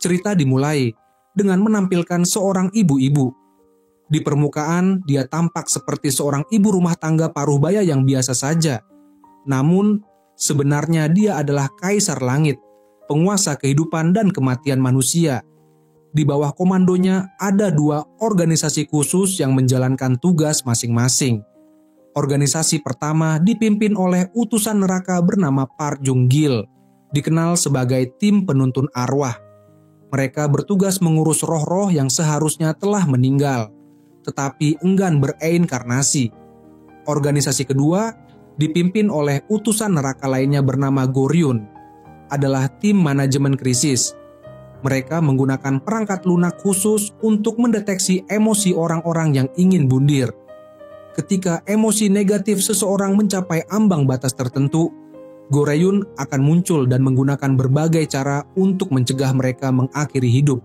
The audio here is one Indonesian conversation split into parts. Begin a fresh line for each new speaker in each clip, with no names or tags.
Cerita dimulai dengan menampilkan seorang ibu-ibu. Di permukaan, dia tampak seperti seorang ibu rumah tangga paruh baya yang biasa saja. Namun, sebenarnya dia adalah Kaisar Langit, penguasa kehidupan dan kematian manusia. Di bawah komandonya ada 2 organisasi khusus yang menjalankan tugas masing-masing. Organisasi pertama dipimpin oleh utusan neraka bernama Park Jung Gil, dikenal sebagai tim penuntun arwah. Mereka bertugas mengurus roh-roh yang seharusnya telah meninggal, tetapi enggan bereinkarnasi. Organisasi kedua dipimpin oleh utusan neraka lainnya bernama Goryun, adalah tim manajemen krisis. Mereka menggunakan perangkat lunak khusus untuk mendeteksi emosi orang-orang yang ingin bundir. Ketika emosi negatif seseorang mencapai ambang batas tertentu, Goryun akan muncul dan menggunakan berbagai cara untuk mencegah mereka mengakhiri hidup.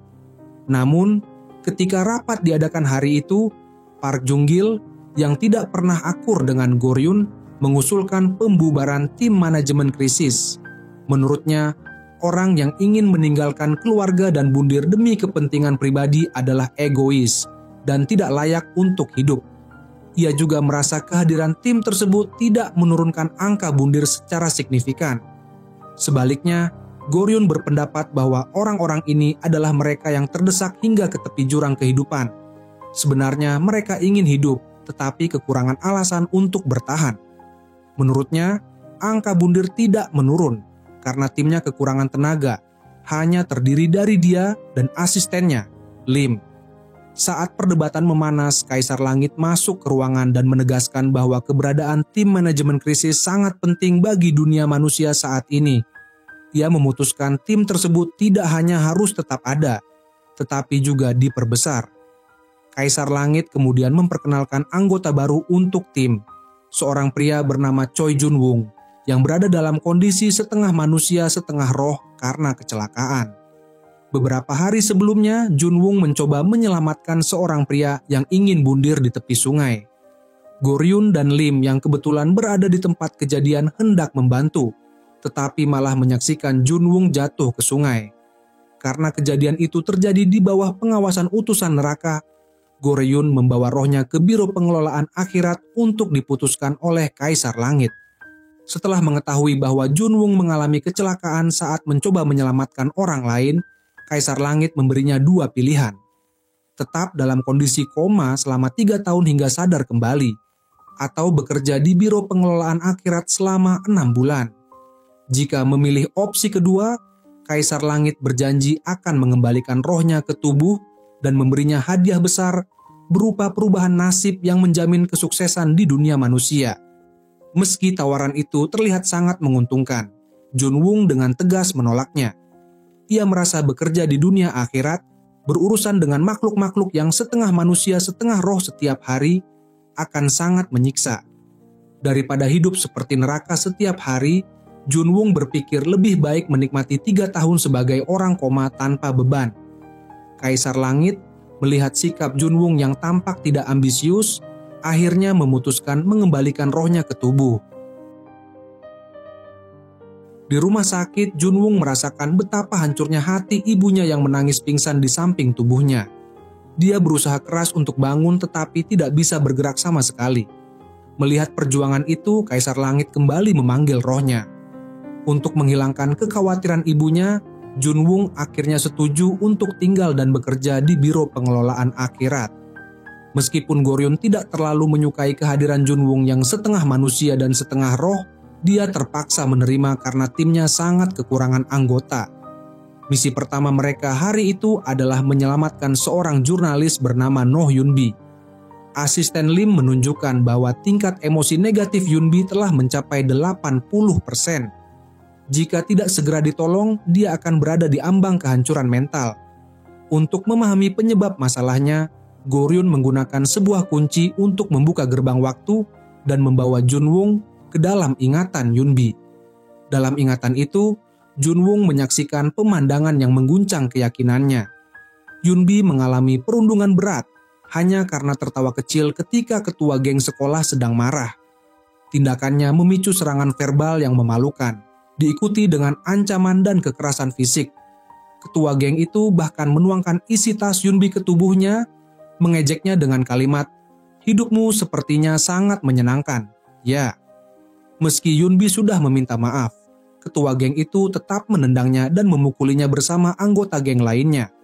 Namun, ketika rapat diadakan hari itu, Park Jung Gil yang tidak pernah akur dengan Goryun mengusulkan pembubaran tim manajemen krisis. Menurutnya, orang yang ingin meninggalkan keluarga dan bundir demi kepentingan pribadi adalah egois dan tidak layak untuk hidup. Ia juga merasa kehadiran tim tersebut tidak menurunkan angka bundir secara signifikan. Sebaliknya, Goryun berpendapat bahwa orang-orang ini adalah mereka yang terdesak hingga ke tepi jurang kehidupan. Sebenarnya mereka ingin hidup, tetapi kekurangan alasan untuk bertahan. Menurutnya, angka bundir tidak menurun karena timnya kekurangan tenaga, hanya terdiri dari dia dan asistennya, Lim. Saat perdebatan memanas, Kaisar Langit masuk ke ruangan dan menegaskan bahwa keberadaan tim manajemen krisis sangat penting bagi dunia manusia saat ini. Ia memutuskan tim tersebut tidak hanya harus tetap ada, tetapi juga diperbesar. Kaisar Langit kemudian memperkenalkan anggota baru untuk tim, seorang pria bernama Choi Jun Woong, yang berada dalam kondisi setengah manusia setengah roh karena kecelakaan. Beberapa hari sebelumnya, Jun Woong mencoba menyelamatkan seorang pria yang ingin bundir di tepi sungai. Goryun dan Lim yang kebetulan berada di tempat kejadian hendak membantu, tetapi malah menyaksikan Jun Woong jatuh ke sungai. Karena kejadian itu terjadi di bawah pengawasan utusan neraka, Goryun membawa rohnya ke Biro Pengelolaan Akhirat untuk diputuskan oleh Kaisar Langit. Setelah mengetahui bahwa Jun Woong mengalami kecelakaan saat mencoba menyelamatkan orang lain, Kaisar Langit memberinya 2 pilihan. Tetap dalam kondisi koma selama 3 tahun hingga sadar kembali, atau bekerja di Biro Pengelolaan Akhirat selama 6 bulan. Jika memilih opsi kedua, Kaisar Langit berjanji akan mengembalikan rohnya ke tubuh dan memberinya hadiah besar berupa perubahan nasib yang menjamin kesuksesan di dunia manusia. Meski tawaran itu terlihat sangat menguntungkan, Jun Woong dengan tegas menolaknya. Ia merasa bekerja di dunia akhirat, berurusan dengan makhluk-makhluk yang setengah manusia setengah roh setiap hari, akan sangat menyiksa. Daripada hidup seperti neraka setiap hari, Jun Woong berpikir lebih baik menikmati 3 tahun sebagai orang koma tanpa beban. Kaisar Langit melihat sikap Jun Woong yang tampak tidak ambisius, akhirnya memutuskan mengembalikan rohnya ke tubuh. Di rumah sakit, Jun Woong merasakan betapa hancurnya hati ibunya yang menangis pingsan di samping tubuhnya. Dia berusaha keras untuk bangun tetapi tidak bisa bergerak sama sekali. Melihat perjuangan itu, Kaisar Langit kembali memanggil rohnya. Untuk menghilangkan kekhawatiran ibunya, Jun Woong akhirnya setuju untuk tinggal dan bekerja di Biro Pengelolaan Akhirat. Meskipun Goryun tidak terlalu menyukai kehadiran Jun Woong yang setengah manusia dan setengah roh, dia terpaksa menerima karena timnya sangat kekurangan anggota. Misi pertama mereka hari itu adalah menyelamatkan seorang jurnalis bernama Noh Yunbi. Asisten Lim menunjukkan bahwa tingkat emosi negatif Yunbi telah mencapai 80%. Jika tidak segera ditolong, dia akan berada di ambang kehancuran mental. Untuk memahami penyebab masalahnya, Goryun menggunakan sebuah kunci untuk membuka gerbang waktu dan membawa Jun Woong ke dalam ingatan Yunbi. Dalam ingatan itu, Jun Woong menyaksikan pemandangan yang mengguncang keyakinannya. Yunbi mengalami perundungan berat hanya karena tertawa kecil ketika ketua geng sekolah sedang marah. Tindakannya memicu serangan verbal yang memalukan, diikuti dengan ancaman dan kekerasan fisik. Ketua geng itu bahkan menuangkan isi tas Yunbi ke tubuhnya, mengejeknya dengan kalimat, "Hidupmu sepertinya sangat menyenangkan." Ya, meski Yunbi sudah meminta maaf, ketua geng itu tetap menendangnya dan memukulinya bersama anggota geng lainnya.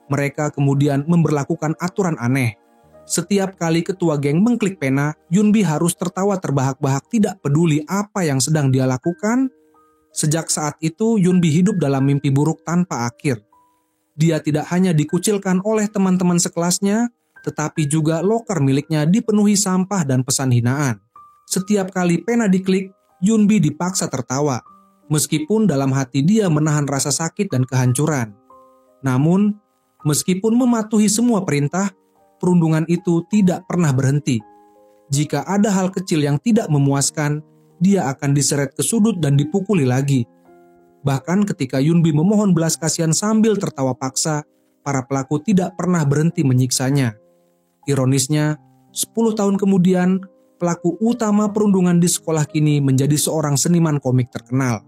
Mereka kemudian memberlakukan aturan aneh. Setiap kali ketua geng mengklik pena, Yunbi harus tertawa terbahak-bahak tidak peduli apa yang sedang dia lakukan. Sejak saat itu, Yunbi hidup dalam mimpi buruk tanpa akhir. Dia tidak hanya dikucilkan oleh teman-teman sekelasnya, tetapi juga loker miliknya dipenuhi sampah dan pesan hinaan. Setiap kali pena diklik, Yunbi dipaksa tertawa, meskipun dalam hati dia menahan rasa sakit dan kehancuran. Namun, meskipun mematuhi semua perintah, perundungan itu tidak pernah berhenti. Jika ada hal kecil yang tidak memuaskan, dia akan diseret ke sudut dan dipukuli lagi. Bahkan ketika Yunbi memohon belas kasihan sambil tertawa paksa, para pelaku tidak pernah berhenti menyiksanya. Ironisnya, 10 tahun kemudian, pelaku utama perundungan di sekolah kini menjadi seorang seniman komik terkenal.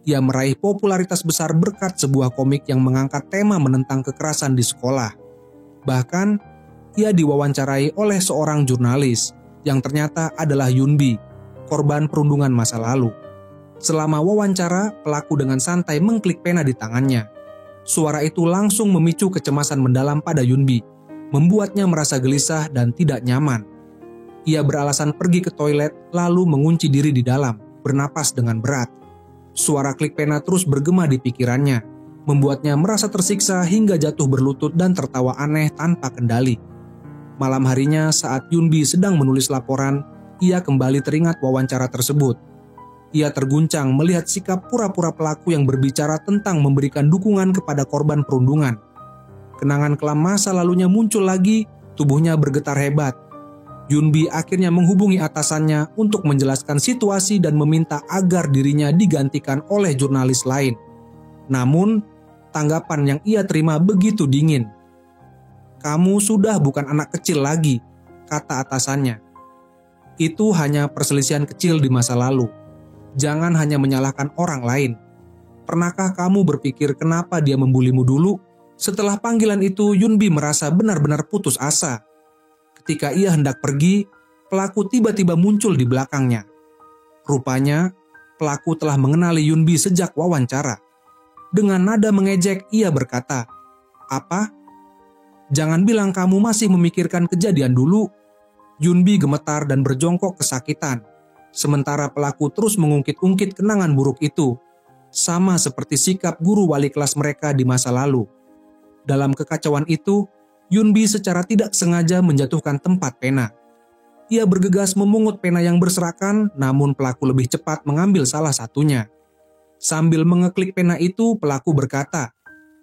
Ia meraih popularitas besar berkat sebuah komik yang mengangkat tema menentang kekerasan di sekolah. Bahkan, ia diwawancarai oleh seorang jurnalis yang ternyata adalah Yunbi, korban perundungan masa lalu. Selama wawancara, pelaku dengan santai mengklik pena di tangannya. Suara itu langsung memicu kecemasan mendalam pada Yunbi, membuatnya merasa gelisah dan tidak nyaman. Ia beralasan pergi ke toilet lalu mengunci diri di dalam, bernapas dengan berat. Suara klik pena terus bergema di pikirannya, membuatnya merasa tersiksa hingga jatuh berlutut dan tertawa aneh tanpa kendali. Malam harinya saat Yunbi sedang menulis laporan, ia kembali teringat wawancara tersebut. Ia terguncang melihat sikap pura-pura pelaku yang berbicara tentang memberikan dukungan kepada korban perundungan. Kenangan kelam masa lalunya muncul lagi, tubuhnya bergetar hebat. Yunbi akhirnya menghubungi atasannya untuk menjelaskan situasi dan meminta agar dirinya digantikan oleh jurnalis lain. Namun, tanggapan yang ia terima begitu dingin. "Kamu sudah bukan anak kecil lagi," kata atasannya. "Itu hanya perselisihan kecil di masa lalu. Jangan hanya menyalahkan orang lain. Pernahkah kamu berpikir kenapa dia membulimu dulu?" Setelah panggilan itu, Yunbi merasa benar-benar putus asa. Ketika ia hendak pergi, pelaku tiba-tiba muncul di belakangnya. Rupanya, pelaku telah mengenali Yunbi sejak wawancara. Dengan nada mengejek, ia berkata, "Apa? Jangan bilang kamu masih memikirkan kejadian dulu." Yunbi gemetar dan berjongkok kesakitan, sementara pelaku terus mengungkit-ungkit kenangan buruk itu, sama seperti sikap guru wali kelas mereka di masa lalu. Dalam kekacauan itu, Yunbi secara tidak sengaja menjatuhkan tempat pena. Ia bergegas memungut pena yang berserakan, namun pelaku lebih cepat mengambil salah satunya. Sambil mengeklik pena itu, pelaku berkata,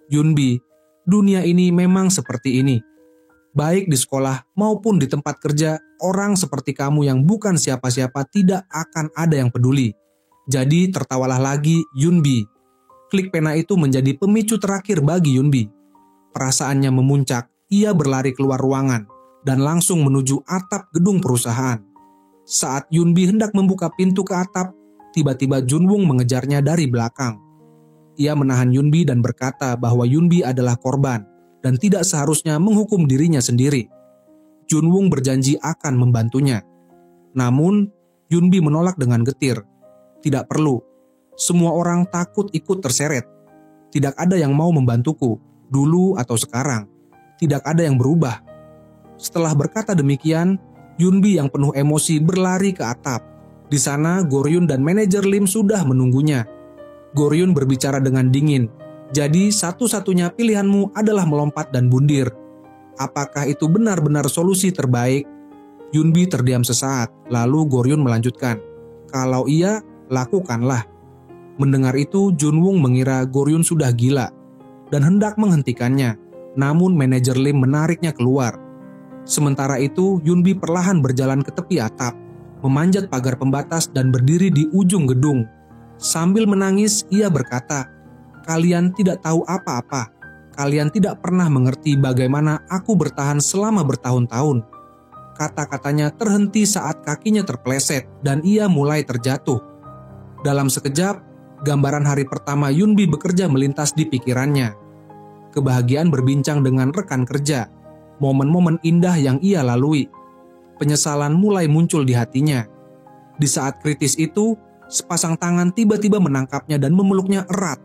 "Yunbi, dunia ini memang seperti ini. Baik di sekolah maupun di tempat kerja, orang seperti kamu yang bukan siapa-siapa tidak akan ada yang peduli. Jadi tertawalah lagi, Yunbi." Klik pena itu menjadi pemicu terakhir bagi Yunbi. Perasaannya memuncak, ia berlari keluar ruangan dan langsung menuju atap gedung perusahaan. Saat Yunbi hendak membuka pintu ke atap, tiba-tiba Junwung mengejarnya dari belakang. Ia menahan Yunbi dan berkata bahwa Yunbi adalah korban dan tidak seharusnya menghukum dirinya sendiri. Junwung berjanji akan membantunya. Namun, Yunbi menolak dengan getir. "Tidak perlu. Semua orang takut ikut terseret. Tidak ada yang mau membantuku, dulu atau sekarang. Tidak ada yang berubah." Setelah berkata demikian, Yunbi yang penuh emosi berlari ke atap. Di sana, Goryun dan manajer Lim sudah menunggunya. Goryun berbicara dengan dingin. "Jadi satu-satunya pilihanmu adalah melompat dan bundir. Apakah itu benar-benar solusi terbaik?" Yunbi terdiam sesaat, lalu Goryun melanjutkan, "Kalau iya, lakukanlah." Mendengar itu, Junwung mengira Goryun sudah gila dan hendak menghentikannya. Namun manajer Lim menariknya keluar. Sementara itu, Yunbi perlahan berjalan ke tepi atap, memanjat pagar pembatas dan berdiri di ujung gedung. Sambil menangis, ia berkata, "Kalian tidak tahu apa-apa. Kalian tidak pernah mengerti bagaimana aku bertahan selama bertahun-tahun." Kata-katanya terhenti saat kakinya terpeleset dan ia mulai terjatuh. Dalam sekejap, Gambaran hari pertama Yunbi bekerja melintas di pikirannya. Kebahagiaan berbincang dengan rekan kerja, momen-momen indah yang ia lalui. Penyesalan mulai muncul di hatinya. Di saat kritis itu, sepasang tangan tiba-tiba menangkapnya dan memeluknya erat.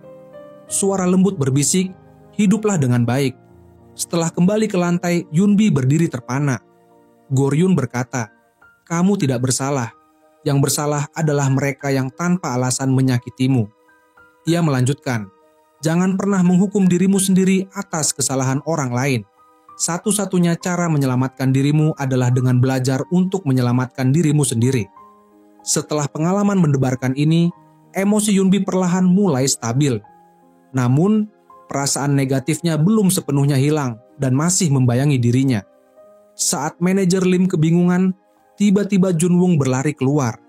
Suara lembut berbisik, "Hiduplah dengan baik." Setelah kembali ke lantai, Yunbi berdiri terpana. Goryun berkata, "Kamu tidak bersalah. Yang bersalah adalah mereka yang tanpa alasan menyakitimu." Ia melanjutkan, "Jangan pernah menghukum dirimu sendiri atas kesalahan orang lain. Satu-satunya cara menyelamatkan dirimu adalah dengan belajar untuk menyelamatkan dirimu sendiri." Setelah pengalaman mendebarkan ini, emosi Yunbi perlahan mulai stabil. Namun, perasaan negatifnya belum sepenuhnya hilang dan masih membayangi dirinya. Saat manajer Lim kebingungan, tiba-tiba Junwoo berlari keluar.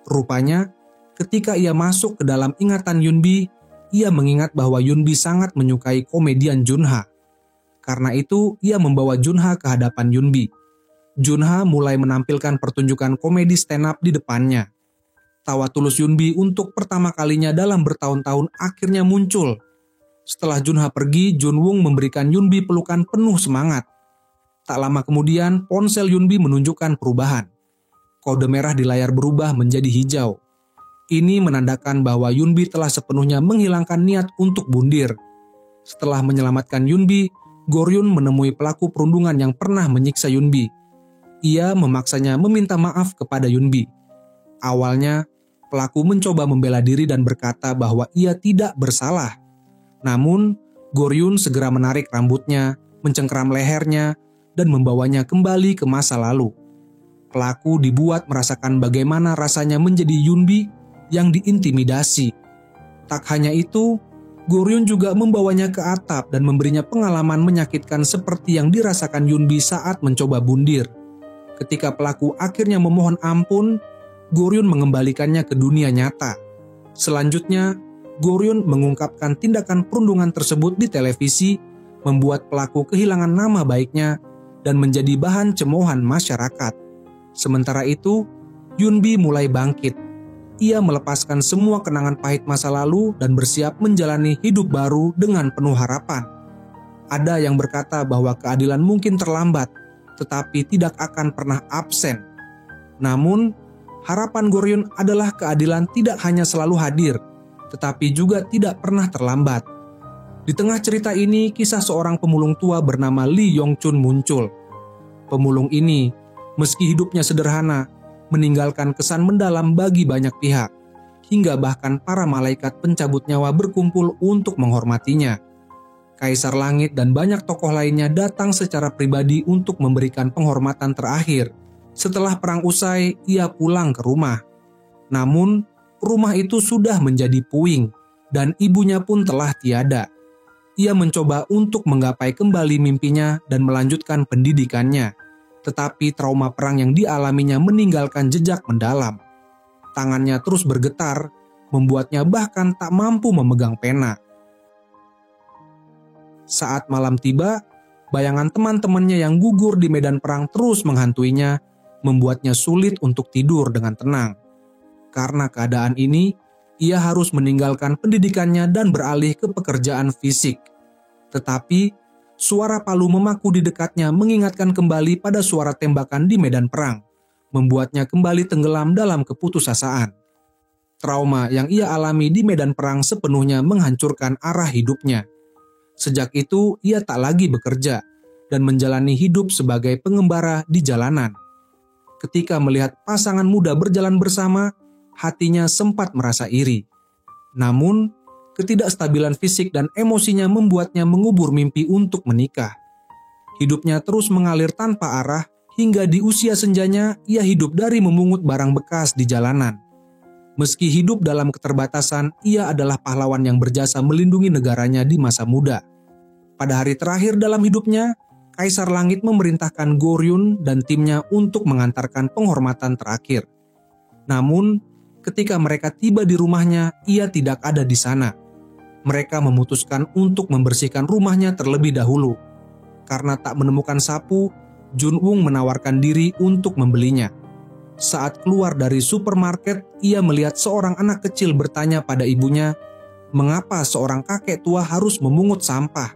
Rupanya, ketika ia masuk ke dalam ingatan Yunbi, ia mengingat bahwa Yunbi sangat menyukai komedian Junha. Karena itu, ia membawa Junha ke hadapan Yunbi. Junha mulai menampilkan pertunjukan komedi stand-up di depannya. Tawa tulus Yunbi untuk pertama kalinya dalam bertahun-tahun akhirnya muncul. Setelah Junha pergi, Junwoo memberikan Yunbi pelukan penuh semangat. Tak lama kemudian, ponsel Yunbi menunjukkan perubahan. Kode merah di layar berubah menjadi hijau. Ini menandakan bahwa Yunbi telah sepenuhnya menghilangkan niat untuk bundir. Setelah menyelamatkan Yunbi, Goryun menemui pelaku perundungan yang pernah menyiksa Yunbi. Ia memaksanya meminta maaf kepada Yunbi. Awalnya, pelaku mencoba membela diri dan berkata bahwa ia tidak bersalah. Namun, Goryun segera menarik rambutnya, mencengkeram lehernya, dan membawanya kembali ke masa lalu. Pelaku dibuat merasakan bagaimana rasanya menjadi Yunbi yang diintimidasi. Tak hanya itu, Goryun juga membawanya ke atap dan memberinya pengalaman menyakitkan seperti yang dirasakan Yunbi saat mencoba bundir. Ketika pelaku akhirnya memohon ampun, Goryun mengembalikannya ke dunia nyata. Selanjutnya, Goryun mengungkapkan tindakan perundungan tersebut di televisi, membuat pelaku kehilangan nama baiknya dan menjadi bahan cemoohan masyarakat. Sementara itu, Yunbi mulai bangkit. Ia melepaskan semua kenangan pahit masa lalu dan bersiap menjalani hidup baru dengan penuh harapan. Ada yang berkata bahwa keadilan mungkin terlambat, tetapi tidak akan pernah absen. Namun, harapan Goryun adalah keadilan tidak hanya selalu hadir, tetapi juga tidak pernah terlambat. Di tengah cerita ini, kisah seorang pemulung tua bernama Lee Yong-chun muncul. Pemulung ini, meski hidupnya sederhana, meninggalkan kesan mendalam bagi banyak pihak, hingga bahkan para malaikat pencabut nyawa berkumpul untuk menghormatinya. Kaisar Langit dan banyak tokoh lainnya datang secara pribadi untuk memberikan penghormatan terakhir. Setelah perang usai, ia pulang ke rumah. Namun, rumah itu sudah menjadi puing, dan ibunya pun telah tiada. Ia mencoba untuk menggapai kembali mimpinya dan melanjutkan pendidikannya. Tetapi trauma perang yang dialaminya meninggalkan jejak mendalam. Tangannya terus bergetar, membuatnya bahkan tak mampu memegang pena. Saat malam tiba, bayangan teman-temannya yang gugur di medan perang terus menghantuinya, membuatnya sulit untuk tidur dengan tenang. Karena keadaan ini, ia harus meninggalkan pendidikannya dan beralih ke pekerjaan fisik. Tetapi, suara palu memaku di dekatnya mengingatkan kembali pada suara tembakan di medan perang, membuatnya kembali tenggelam dalam keputusasaan. Trauma yang ia alami di medan perang sepenuhnya menghancurkan arah hidupnya. Sejak itu, ia tak lagi bekerja dan menjalani hidup sebagai pengembara di jalanan. Ketika melihat pasangan muda berjalan bersama, hatinya sempat merasa iri. Namun, ketidakstabilan fisik dan emosinya membuatnya mengubur mimpi untuk menikah. Hidupnya terus mengalir tanpa arah, hingga di usia senjanya ia hidup dari memungut barang bekas di jalanan. Meski hidup dalam keterbatasan, ia adalah pahlawan yang berjasa melindungi negaranya di masa muda. Pada hari terakhir dalam hidupnya, Kaisar Langit memerintahkan Goryun dan timnya untuk mengantarkan penghormatan terakhir. Namun, ketika mereka tiba di rumahnya, ia tidak ada di sana. Mereka memutuskan untuk membersihkan rumahnya terlebih dahulu. Karena tak menemukan sapu, Junwoo menawarkan diri untuk membelinya. Saat keluar dari supermarket, ia melihat seorang anak kecil bertanya pada ibunya, mengapa seorang kakek tua harus memungut sampah?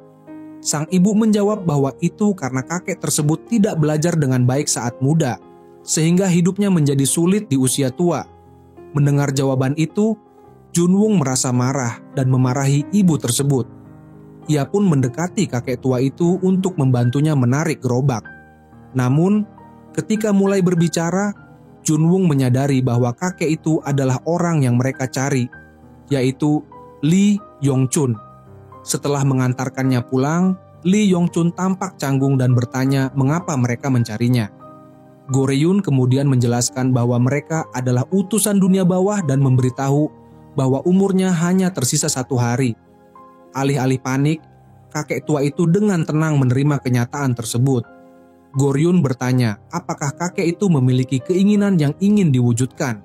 Sang ibu menjawab bahwa itu karena kakek tersebut tidak belajar dengan baik saat muda, sehingga hidupnya menjadi sulit di usia tua. Mendengar jawaban itu, Junwung merasa marah dan memarahi ibu tersebut. Ia pun mendekati kakek tua itu untuk membantunya menarik gerobak. Namun, ketika mulai berbicara, Junwung menyadari bahwa kakek itu adalah orang yang mereka cari, yaitu Lee Yongchun. Setelah mengantarkannya pulang, Lee Yongchun tampak canggung dan bertanya mengapa mereka mencarinya. Goryun kemudian menjelaskan bahwa mereka adalah utusan dunia bawah dan memberitahu bahwa umurnya hanya tersisa 1 hari. Alih-alih panik, kakek tua itu dengan tenang menerima kenyataan tersebut. Goryun bertanya apakah kakek itu memiliki keinginan yang ingin diwujudkan.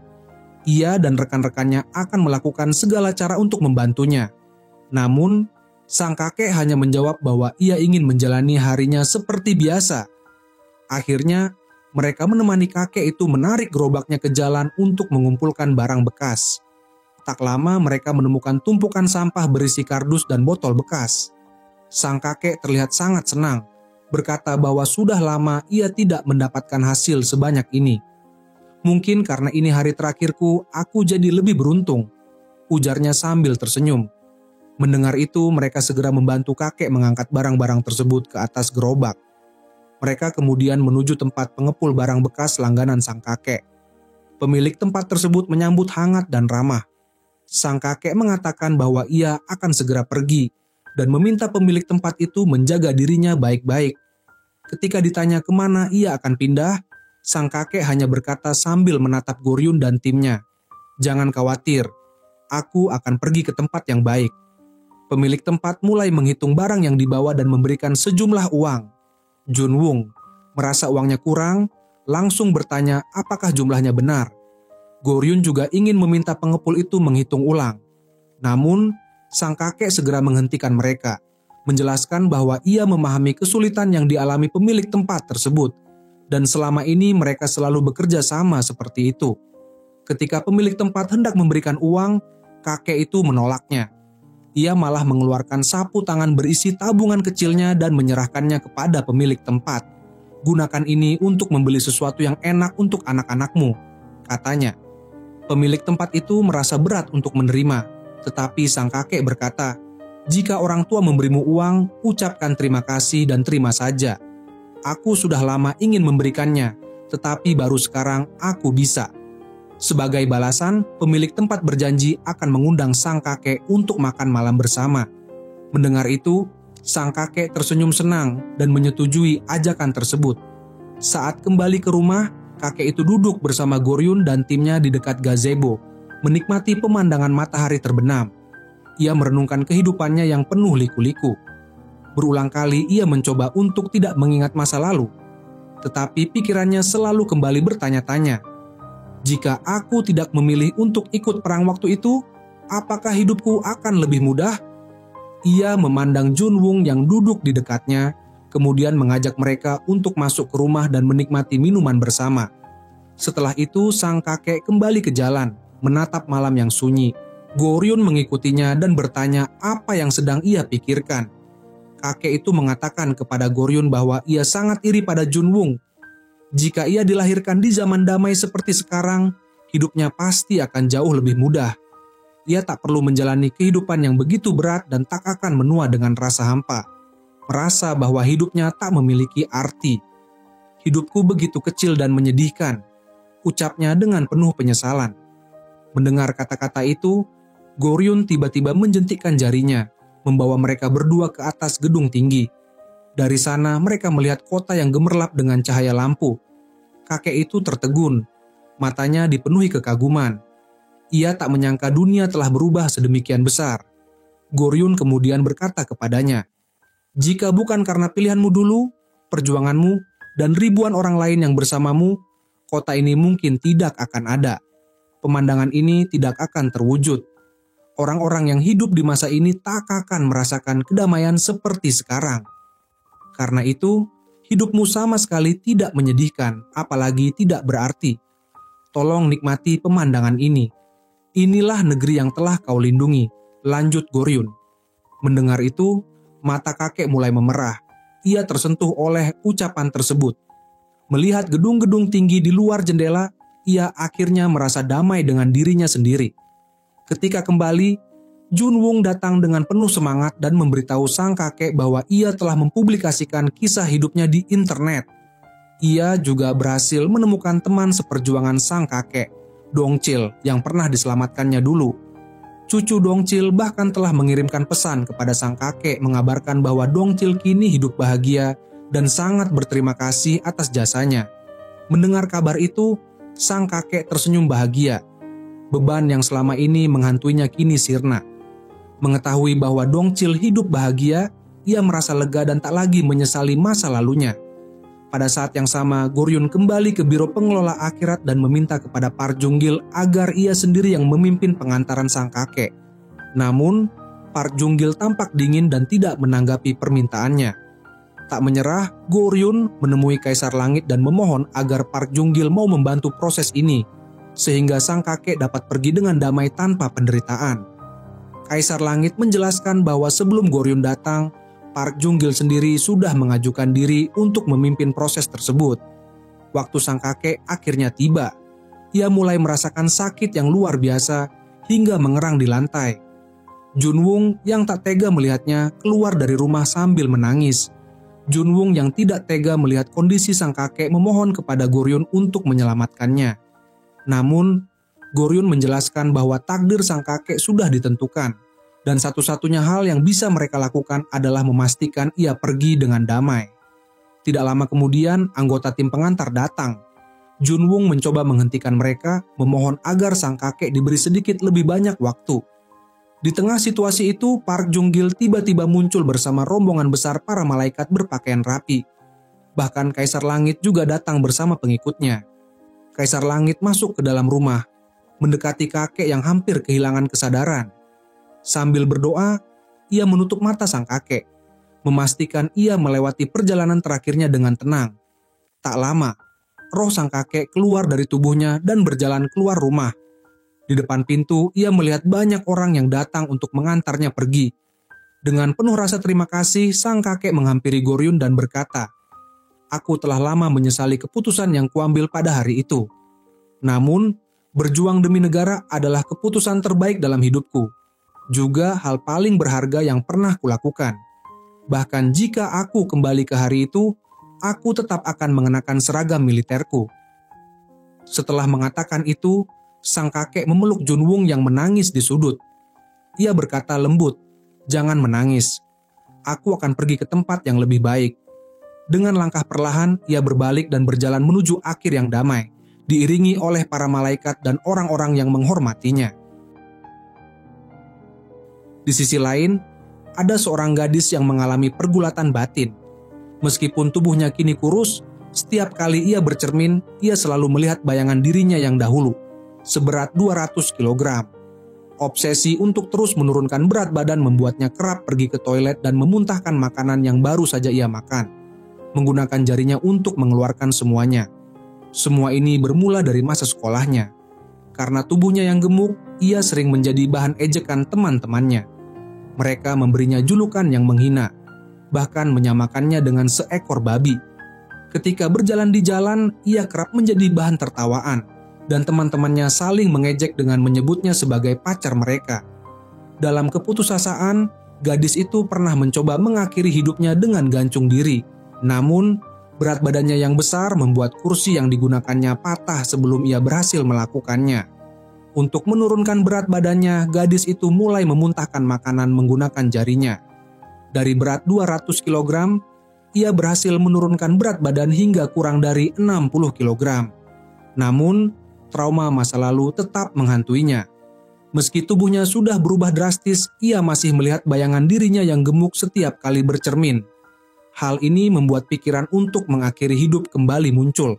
Ia dan rekan-rekannya akan melakukan segala cara untuk membantunya. Namun, sang kakek hanya menjawab bahwa ia ingin menjalani harinya seperti biasa. Akhirnya, mereka menemani kakek itu menarik gerobaknya ke jalan untuk mengumpulkan barang bekas. Tak lama mereka menemukan tumpukan sampah berisi kardus dan botol bekas. Sang kakek terlihat sangat senang, berkata bahwa sudah lama ia tidak mendapatkan hasil sebanyak ini. Mungkin karena ini hari terakhirku, aku jadi lebih beruntung, ujarnya sambil tersenyum. Mendengar itu, mereka segera membantu kakek mengangkat barang-barang tersebut ke atas gerobak. Mereka kemudian menuju tempat pengepul barang bekas langganan sang kakek. Pemilik tempat tersebut menyambut hangat dan ramah. Sang kakek mengatakan bahwa ia akan segera pergi dan meminta pemilik tempat itu menjaga dirinya baik-baik. Ketika ditanya kemana ia akan pindah, sang kakek hanya berkata sambil menatap Goryun dan timnya, "Jangan khawatir, aku akan pergi ke tempat yang baik." Pemilik tempat mulai menghitung barang yang dibawa dan memberikan sejumlah uang. Junwung merasa uangnya kurang, langsung bertanya apakah jumlahnya benar. Goryun juga ingin meminta pengepul itu menghitung ulang. Namun, sang kakek segera menghentikan mereka, menjelaskan bahwa ia memahami kesulitan yang dialami pemilik tempat tersebut, dan selama ini mereka selalu bekerja sama seperti itu. Ketika pemilik tempat hendak memberikan uang, kakek itu menolaknya. Ia malah mengeluarkan sapu tangan berisi tabungan kecilnya dan menyerahkannya kepada pemilik tempat. "Gunakan ini untuk membeli sesuatu yang enak untuk anak-anakmu," katanya. Pemilik tempat itu merasa berat untuk menerima, tetapi sang kakek berkata, "Jika orang tua memberimu uang, ucapkan terima kasih dan terima saja. Aku sudah lama ingin memberikannya, tetapi baru sekarang aku bisa." Sebagai balasan, pemilik tempat berjanji akan mengundang sang kakek untuk makan malam bersama. Mendengar itu, sang kakek tersenyum senang dan menyetujui ajakan tersebut. Saat kembali ke rumah, kakek itu duduk bersama Goryun dan timnya di dekat gazebo, menikmati pemandangan matahari terbenam. Ia merenungkan kehidupannya yang penuh liku-liku. Berulang kali ia mencoba untuk tidak mengingat masa lalu, tetapi pikirannya selalu kembali bertanya-tanya, "Jika aku tidak memilih untuk ikut perang waktu itu, apakah hidupku akan lebih mudah?" Ia memandang Junwung yang duduk di dekatnya, kemudian mengajak mereka untuk masuk ke rumah dan menikmati minuman bersama. Setelah itu, sang kakek kembali ke jalan, menatap malam yang sunyi. Goryun mengikutinya dan bertanya apa yang sedang ia pikirkan. Kakek itu mengatakan kepada Goryun bahwa ia sangat iri pada Junwung. Jika ia dilahirkan di zaman damai seperti sekarang, hidupnya pasti akan jauh lebih mudah. Ia tak perlu menjalani kehidupan yang begitu berat dan tak akan menua dengan rasa hampa. Merasa bahwa hidupnya tak memiliki arti. "Hidupku begitu kecil dan menyedihkan," ucapnya dengan penuh penyesalan. Mendengar kata-kata itu, Goryun tiba-tiba menjentikkan jarinya, membawa mereka berdua ke atas gedung tinggi. Dari sana mereka melihat kota yang gemerlap dengan cahaya lampu. Kakek itu tertegun, matanya dipenuhi kekaguman. Ia tak menyangka dunia telah berubah sedemikian besar. Goryun kemudian berkata kepadanya, "Jika bukan karena pilihanmu dulu, perjuanganmu, dan ribuan orang lain yang bersamamu, kota ini mungkin tidak akan ada. Pemandangan ini tidak akan terwujud. Orang-orang yang hidup di masa ini tak akan merasakan kedamaian seperti sekarang. Karena itu, hidupmu sama sekali tidak menyedihkan, apalagi tidak berarti. Tolong nikmati pemandangan ini. Inilah negeri yang telah kau lindungi, lanjut Goryun. Mendengar itu, mata kakek mulai memerah. Ia tersentuh oleh ucapan tersebut. Melihat gedung-gedung tinggi di luar jendela, ia akhirnya merasa damai dengan dirinya sendiri. Ketika kembali, Junwung datang dengan penuh semangat dan memberitahu sang kakek bahwa ia telah mempublikasikan kisah hidupnya di internet. Ia juga berhasil menemukan teman seperjuangan sang kakek, Dongchil, yang pernah diselamatkannya dulu. Cucu Dongchil bahkan telah mengirimkan pesan kepada sang kakek mengabarkan bahwa Dongchil kini hidup bahagia dan sangat berterima kasih atas jasanya. Mendengar kabar itu, sang kakek tersenyum bahagia. Beban yang selama ini menghantuinya kini sirna. Mengetahui bahwa Dongchil hidup bahagia, ia merasa lega dan tak lagi menyesali masa lalunya. Pada saat yang sama, Goryun kembali ke Biro Pengelola Akhirat dan meminta kepada Park Jung-gil agar ia sendiri yang memimpin pengantaran sang kakek. Namun, Park Jung-gil tampak dingin dan tidak menanggapi permintaannya. Tak menyerah, Goryun menemui Kaisar Langit dan memohon agar Park Jung-gil mau membantu proses ini, sehingga sang kakek dapat pergi dengan damai tanpa penderitaan. Kaisar Langit menjelaskan bahwa sebelum Goryun datang, Park Jung-gil sendiri sudah mengajukan diri untuk memimpin proses tersebut. Waktu sang kakek akhirnya tiba. Ia mulai merasakan sakit yang luar biasa hingga mengerang di lantai. Junwung yang tak tega melihatnya keluar dari rumah sambil menangis. Junwung yang tidak tega melihat kondisi sang kakek memohon kepada Goryun untuk menyelamatkannya. Namun, Goryun menjelaskan bahwa takdir sang kakek sudah ditentukan. Dan satu-satunya hal yang bisa mereka lakukan adalah memastikan ia pergi dengan damai. Tidak lama kemudian, anggota tim pengantar datang. Junwung mencoba menghentikan mereka, memohon agar sang kakek diberi sedikit lebih banyak waktu. Di tengah situasi itu, Park Jung-gil tiba-tiba muncul bersama rombongan besar para malaikat berpakaian rapi. Bahkan Kaisar Langit juga datang bersama pengikutnya. Kaisar Langit masuk ke dalam rumah, mendekati kakek yang hampir kehilangan kesadaran. Sambil berdoa, ia menutup mata sang kakek, memastikan ia melewati perjalanan terakhirnya dengan tenang. Tak lama, roh sang kakek keluar dari tubuhnya dan berjalan keluar rumah. Di depan pintu, ia melihat banyak orang yang datang untuk mengantarnya pergi. Dengan penuh rasa terima kasih, sang kakek menghampiri Goryun dan berkata, "Aku telah lama menyesali keputusan yang kuambil pada hari itu. Namun, berjuang demi negara adalah keputusan terbaik dalam hidupku. Juga hal paling berharga yang pernah kulakukan. Bahkan jika aku kembali ke hari itu, aku tetap akan mengenakan seragam militerku." Setelah mengatakan itu, sang kakek memeluk Junwung yang menangis di sudut. Ia berkata lembut, "Jangan menangis. Aku akan pergi ke tempat yang lebih baik." Dengan langkah perlahan, ia berbalik dan berjalan menuju akhir yang damai, diiringi oleh para malaikat dan orang-orang yang menghormatinya. Di sisi lain, ada seorang gadis yang mengalami pergulatan batin. Meskipun tubuhnya kini kurus, setiap kali ia bercermin, ia selalu melihat bayangan dirinya yang dahulu, seberat 200 kg. Obsesi untuk terus menurunkan berat badan membuatnya kerap pergi ke toilet dan memuntahkan makanan yang baru saja ia makan, menggunakan jarinya untuk mengeluarkan semuanya. Semua ini bermula dari masa sekolahnya. Karena tubuhnya yang gemuk, ia sering menjadi bahan ejekan teman-temannya. Mereka memberinya julukan yang menghina, bahkan menyamakannya dengan seekor babi. Ketika berjalan di jalan, ia kerap menjadi bahan tertawaan, dan teman-temannya saling mengejek dengan menyebutnya sebagai pacar mereka. Dalam keputusasaan, gadis itu pernah mencoba mengakhiri hidupnya dengan gantung diri. Namun, berat badannya yang besar membuat kursi yang digunakannya patah sebelum ia berhasil melakukannya. Untuk menurunkan berat badannya, gadis itu mulai memuntahkan makanan menggunakan jarinya. Dari berat 200 kg, ia berhasil menurunkan berat badan hingga kurang dari 60 kg. Namun, trauma masa lalu tetap menghantuinya. Meski tubuhnya sudah berubah drastis, ia masih melihat bayangan dirinya yang gemuk setiap kali bercermin. Hal ini membuat pikiran untuk mengakhiri hidup kembali muncul.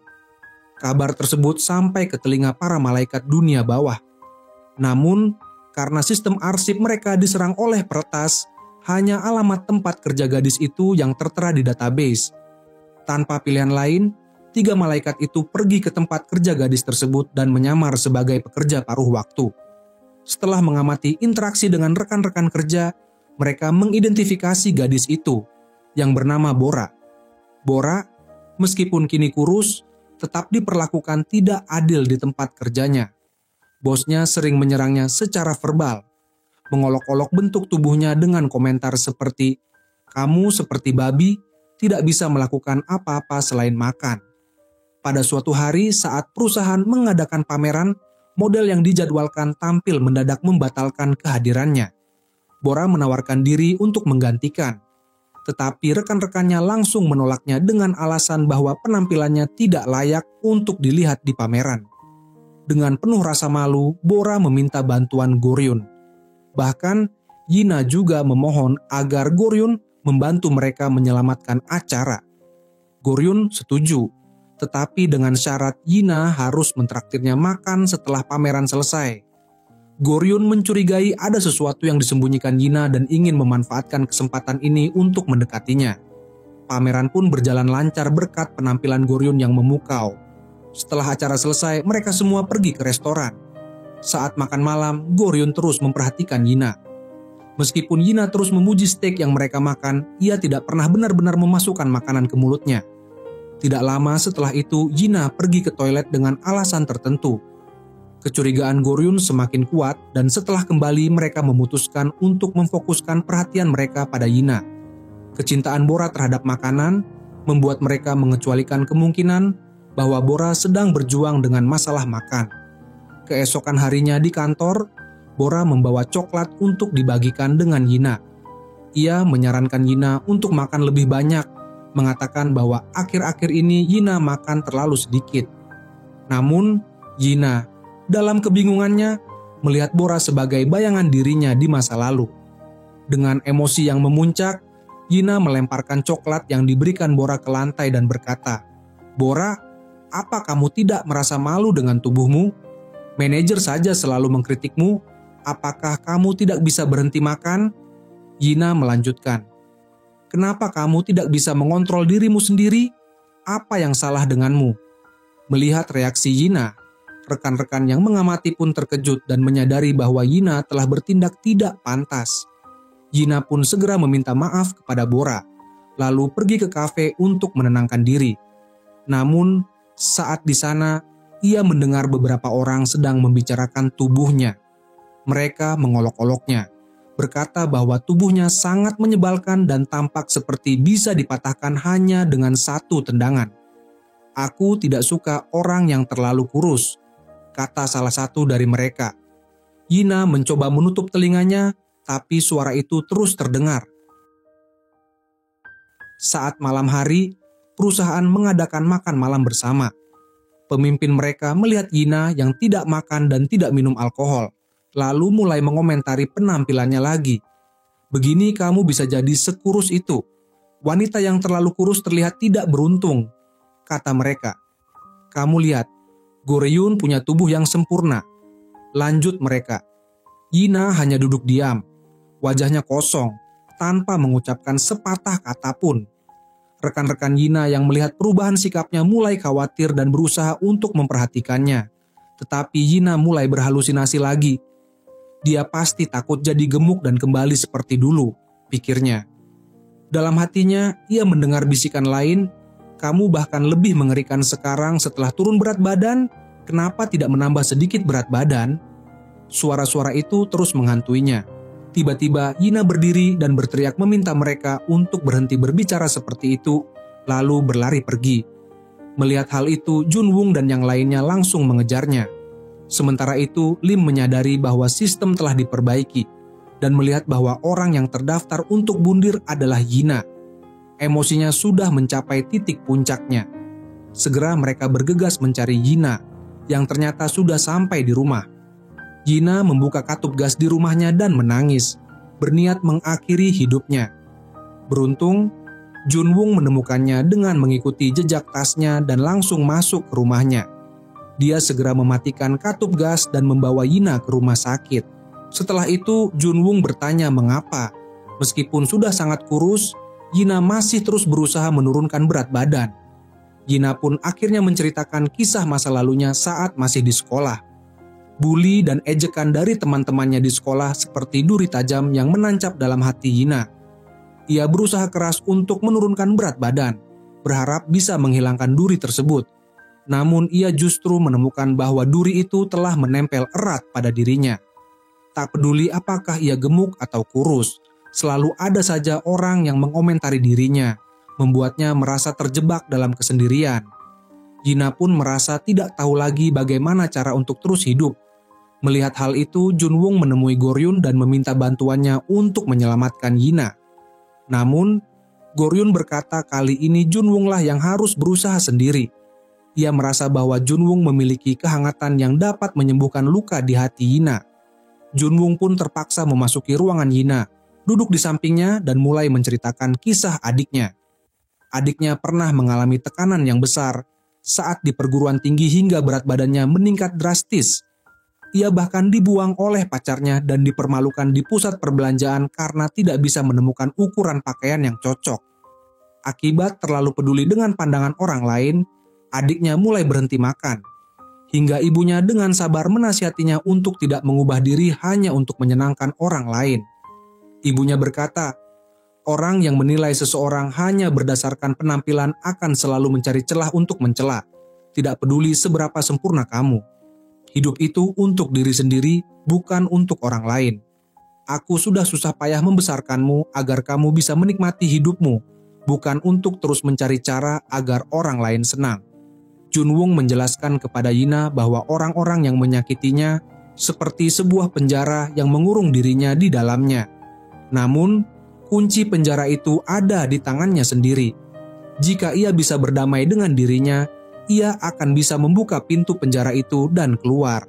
Kabar tersebut sampai ke telinga para malaikat dunia bawah. Namun, karena sistem arsip mereka diserang oleh peretas, hanya alamat tempat kerja gadis itu yang tertera di database. Tanpa pilihan lain, 3 malaikat itu pergi ke tempat kerja gadis tersebut dan menyamar sebagai pekerja paruh waktu. Setelah mengamati interaksi dengan rekan-rekan kerja, mereka mengidentifikasi gadis itu yang bernama Bora. Bora, meskipun kini kurus, tetap diperlakukan tidak adil di tempat kerjanya. Bosnya sering menyerangnya secara verbal, mengolok-olok bentuk tubuhnya dengan komentar seperti, "Kamu seperti babi, tidak bisa melakukan apa-apa selain makan." Pada suatu hari saat perusahaan mengadakan pameran, model yang dijadwalkan tampil mendadak membatalkan kehadirannya. Bora menawarkan diri untuk menggantikan, tetapi rekan-rekannya langsung menolaknya dengan alasan bahwa penampilannya tidak layak untuk dilihat di pameran. Dengan penuh rasa malu, Bora meminta bantuan Goryun. Bahkan, Yina juga memohon agar Goryun membantu mereka menyelamatkan acara. Goryun setuju, tetapi dengan syarat Yina harus mentraktirnya makan setelah pameran selesai. Goryun mencurigai ada sesuatu yang disembunyikan Yina dan ingin memanfaatkan kesempatan ini untuk mendekatinya. Pameran pun berjalan lancar berkat penampilan Goryun yang memukau. Setelah acara selesai, mereka semua pergi ke restoran. Saat makan malam, Goryun terus memperhatikan Yina. Meskipun Yina terus memuji steak yang mereka makan, ia tidak pernah benar-benar memasukkan makanan ke mulutnya. Tidak lama setelah itu, Yina pergi ke toilet dengan alasan tertentu. Kecurigaan Goryun semakin kuat dan setelah kembali mereka memutuskan untuk memfokuskan perhatian mereka pada Yina. Kecintaan Bora terhadap makanan membuat mereka mengecualikan kemungkinan bahwa Bora sedang berjuang dengan masalah makan. Keesokan harinya di kantor, Bora membawa coklat untuk dibagikan dengan Yina. Ia menyarankan Yina untuk makan lebih banyak, mengatakan bahwa akhir-akhir ini Yina makan terlalu sedikit. Namun, Yina dalam kebingungannya melihat Bora sebagai bayangan dirinya di masa lalu. Dengan emosi yang memuncak, Yina melemparkan coklat yang diberikan Bora ke lantai dan berkata, "Bora, apa kamu tidak merasa malu dengan tubuhmu? Manajer saja selalu mengkritikmu. Apakah kamu tidak bisa berhenti makan?" Yina melanjutkan, "Kenapa kamu tidak bisa mengontrol dirimu sendiri? Apa yang salah denganmu?" Melihat reaksi Yina, rekan-rekan yang mengamati pun terkejut dan menyadari bahwa Yina telah bertindak tidak pantas. Yina pun segera meminta maaf kepada Bora, lalu pergi ke kafe untuk menenangkan diri. Namun, saat di sana, ia mendengar beberapa orang sedang membicarakan tubuhnya. Mereka mengolok-oloknya, berkata bahwa tubuhnya sangat menyebalkan dan tampak seperti bisa dipatahkan hanya dengan satu tendangan. "Aku tidak suka orang yang terlalu kurus," kata salah satu dari mereka. Yina mencoba menutup telinganya, tapi suara itu terus terdengar. Saat malam hari, perusahaan mengadakan makan malam bersama. Pemimpin mereka melihat Yina yang tidak makan dan tidak minum alkohol, lalu mulai mengomentari penampilannya lagi. "Begini kamu bisa jadi sekurus itu. Wanita yang terlalu kurus terlihat tidak beruntung," kata mereka. "Kamu lihat, Goryun punya tubuh yang sempurna," lanjut mereka. Yina hanya duduk diam, wajahnya kosong, tanpa mengucapkan sepatah kata pun. Rekan-rekan Yina yang melihat perubahan sikapnya mulai khawatir dan berusaha untuk memperhatikannya. Tetapi Yina mulai berhalusinasi lagi. Dia pasti takut jadi gemuk dan kembali seperti dulu, pikirnya. Dalam hatinya, ia mendengar bisikan lain, "Kamu bahkan lebih mengerikan sekarang setelah turun berat badan, kenapa tidak menambah sedikit berat badan?" Suara-suara itu terus menghantuinya. Tiba-tiba Yina berdiri dan berteriak meminta mereka untuk berhenti berbicara seperti itu, lalu berlari pergi. Melihat hal itu, Junwoo dan yang lainnya langsung mengejarnya. Sementara itu, Lim menyadari bahwa sistem telah diperbaiki dan melihat bahwa orang yang terdaftar untuk bundir adalah Yina. Emosinya sudah mencapai titik puncaknya. Segera mereka bergegas mencari Yina, yang ternyata sudah sampai di rumah. Yina membuka katup gas di rumahnya dan menangis, berniat mengakhiri hidupnya. Beruntung, Junwoo menemukannya dengan mengikuti jejak tasnya dan langsung masuk ke rumahnya. Dia segera mematikan katup gas dan membawa Yina ke rumah sakit. Setelah itu, Junwoo bertanya mengapa, meskipun sudah sangat kurus, Yina masih terus berusaha menurunkan berat badan. Yina pun akhirnya menceritakan kisah masa lalunya saat masih di sekolah. Bully dan ejekan dari teman-temannya di sekolah seperti duri tajam yang menancap dalam hati Yina. Ia berusaha keras untuk menurunkan berat badan, berharap bisa menghilangkan duri tersebut. Namun ia justru menemukan bahwa duri itu telah menempel erat pada dirinya. Tak peduli apakah ia gemuk atau kurus, selalu ada saja orang yang mengomentari dirinya, membuatnya merasa terjebak dalam kesendirian. Yina pun merasa tidak tahu lagi bagaimana cara untuk terus hidup. Melihat hal itu, Junwoo menemui Goryun dan meminta bantuannya untuk menyelamatkan Yina. Namun, Goryun berkata kali ini Junwoo lah yang harus berusaha sendiri. Ia merasa bahwa Junwoo memiliki kehangatan yang dapat menyembuhkan luka di hati Yina. Junwoo pun terpaksa memasuki ruangan Yina, duduk di sampingnya dan mulai menceritakan kisah adiknya. Adiknya pernah mengalami tekanan yang besar saat di perguruan tinggi hingga berat badannya meningkat drastis. Ia bahkan dibuang oleh pacarnya dan dipermalukan di pusat perbelanjaan karena tidak bisa menemukan ukuran pakaian yang cocok. Akibat terlalu peduli dengan pandangan orang lain, adiknya mulai berhenti makan. Hingga ibunya dengan sabar menasihatinya untuk tidak mengubah diri hanya untuk menyenangkan orang lain. Ibunya berkata, orang yang menilai seseorang hanya berdasarkan penampilan akan selalu mencari celah untuk mencela, tidak peduli seberapa sempurna kamu. Hidup itu untuk diri sendiri, bukan untuk orang lain. Aku sudah susah payah membesarkanmu agar kamu bisa menikmati hidupmu, bukan untuk terus mencari cara agar orang lain senang. Junwoo menjelaskan kepada Yina bahwa orang-orang yang menyakitinya seperti sebuah penjara yang mengurung dirinya di dalamnya. Namun, kunci penjara itu ada di tangannya sendiri. Jika ia bisa berdamai dengan dirinya, ia akan bisa membuka pintu penjara itu dan keluar.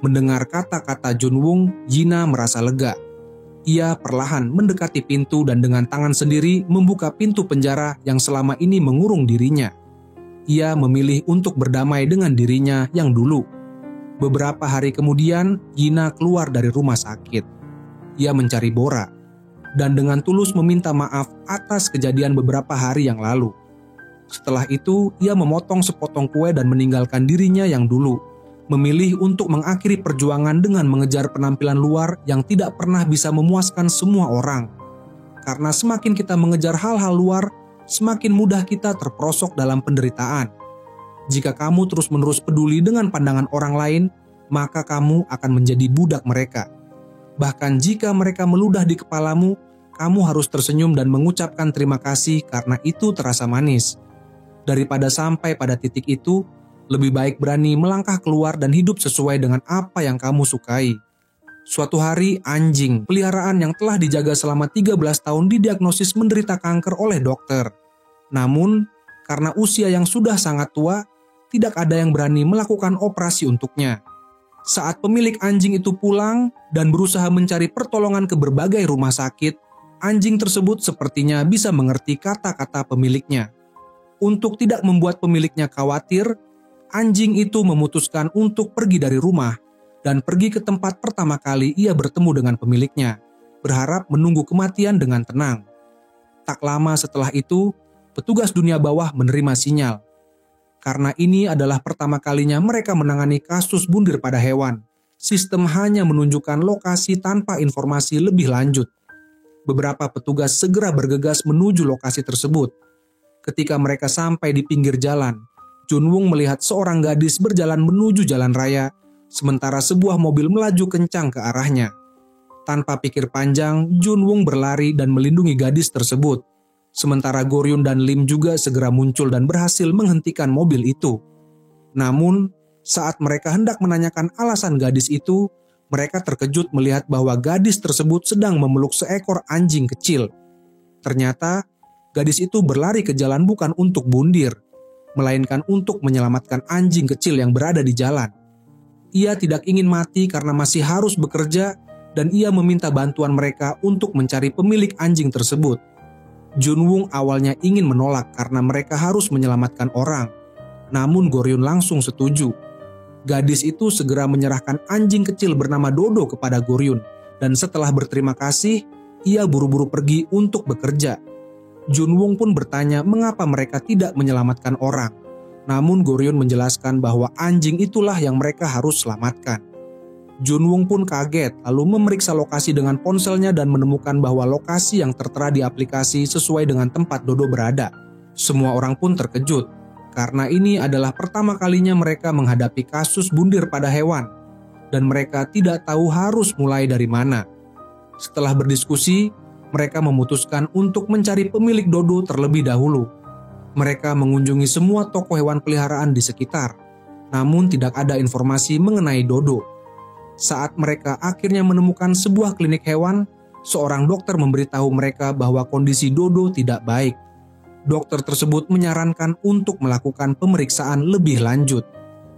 Mendengar kata-kata Junwoo, Yina merasa lega. Ia perlahan mendekati pintu dan dengan tangan sendiri membuka pintu penjara yang selama ini mengurung dirinya. Ia memilih untuk berdamai dengan dirinya yang dulu. Beberapa hari kemudian, Yina keluar dari rumah sakit. Ia mencari Bora dan dengan tulus meminta maaf atas kejadian beberapa hari yang lalu. Setelah itu, ia memotong sepotong kue dan meninggalkan dirinya yang dulu, memilih untuk mengakhiri perjuangan dengan mengejar penampilan luar yang tidak pernah bisa memuaskan semua orang. Karena semakin kita mengejar hal-hal luar, semakin mudah kita terperosok dalam penderitaan. Jika kamu terus-menerus peduli dengan pandangan orang lain, maka kamu akan menjadi budak mereka. Bahkan jika mereka meludah di kepalamu, kamu harus tersenyum dan mengucapkan terima kasih karena itu terasa manis. Daripada sampai pada titik itu, lebih baik berani melangkah keluar dan hidup sesuai dengan apa yang kamu sukai. Suatu hari, anjing peliharaan yang telah dijaga selama 13 tahun didiagnosis menderita kanker oleh dokter. Namun, karena usia yang sudah sangat tua, tidak ada yang berani melakukan operasi untuknya. Saat pemilik anjing itu pulang dan berusaha mencari pertolongan ke berbagai rumah sakit, anjing tersebut sepertinya bisa mengerti kata-kata pemiliknya. Untuk tidak membuat pemiliknya khawatir, anjing itu memutuskan untuk pergi dari rumah dan pergi ke tempat pertama kali ia bertemu dengan pemiliknya, berharap menunggu kematian dengan tenang. Tak lama setelah itu, petugas dunia bawah menerima sinyal. Karena ini adalah pertama kalinya mereka menangani kasus bundir pada hewan, sistem hanya menunjukkan lokasi tanpa informasi lebih lanjut. Beberapa petugas segera bergegas menuju lokasi tersebut. Ketika mereka sampai di pinggir jalan, Junwoo melihat seorang gadis berjalan menuju jalan raya, sementara sebuah mobil melaju kencang ke arahnya. Tanpa pikir panjang, Junwoo berlari dan melindungi gadis tersebut. Sementara Goryun dan Lim juga segera muncul dan berhasil menghentikan mobil itu. Namun, saat mereka hendak menanyakan alasan gadis itu, mereka terkejut melihat bahwa gadis tersebut sedang memeluk seekor anjing kecil. Ternyata, gadis itu berlari ke jalan bukan untuk bundir, melainkan untuk menyelamatkan anjing kecil yang berada di jalan. Ia tidak ingin mati karena masih harus bekerja dan ia meminta bantuan mereka untuk mencari pemilik anjing tersebut. Junwoo awalnya ingin menolak karena mereka harus menyelamatkan orang. Namun Goryun langsung setuju. Gadis itu segera menyerahkan anjing kecil bernama Dodo kepada Goryun. Dan setelah berterima kasih, ia buru-buru pergi untuk bekerja. Junwoo pun bertanya mengapa mereka tidak menyelamatkan orang. Namun Goryun menjelaskan bahwa anjing itulah yang mereka harus selamatkan. Junwoo pun kaget lalu memeriksa lokasi dengan ponselnya dan menemukan bahwa lokasi yang tertera di aplikasi sesuai dengan tempat Dodo berada. Semua orang pun terkejut karena ini adalah pertama kalinya mereka menghadapi kasus bundir pada hewan dan mereka tidak tahu harus mulai dari mana. Setelah berdiskusi, mereka memutuskan untuk mencari pemilik Dodo terlebih dahulu. Mereka mengunjungi semua toko hewan peliharaan di sekitar, namun tidak ada informasi mengenai Dodo. Saat mereka akhirnya menemukan sebuah klinik hewan, seorang dokter memberitahu mereka bahwa kondisi Dodo tidak baik. Dokter tersebut menyarankan untuk melakukan pemeriksaan lebih lanjut.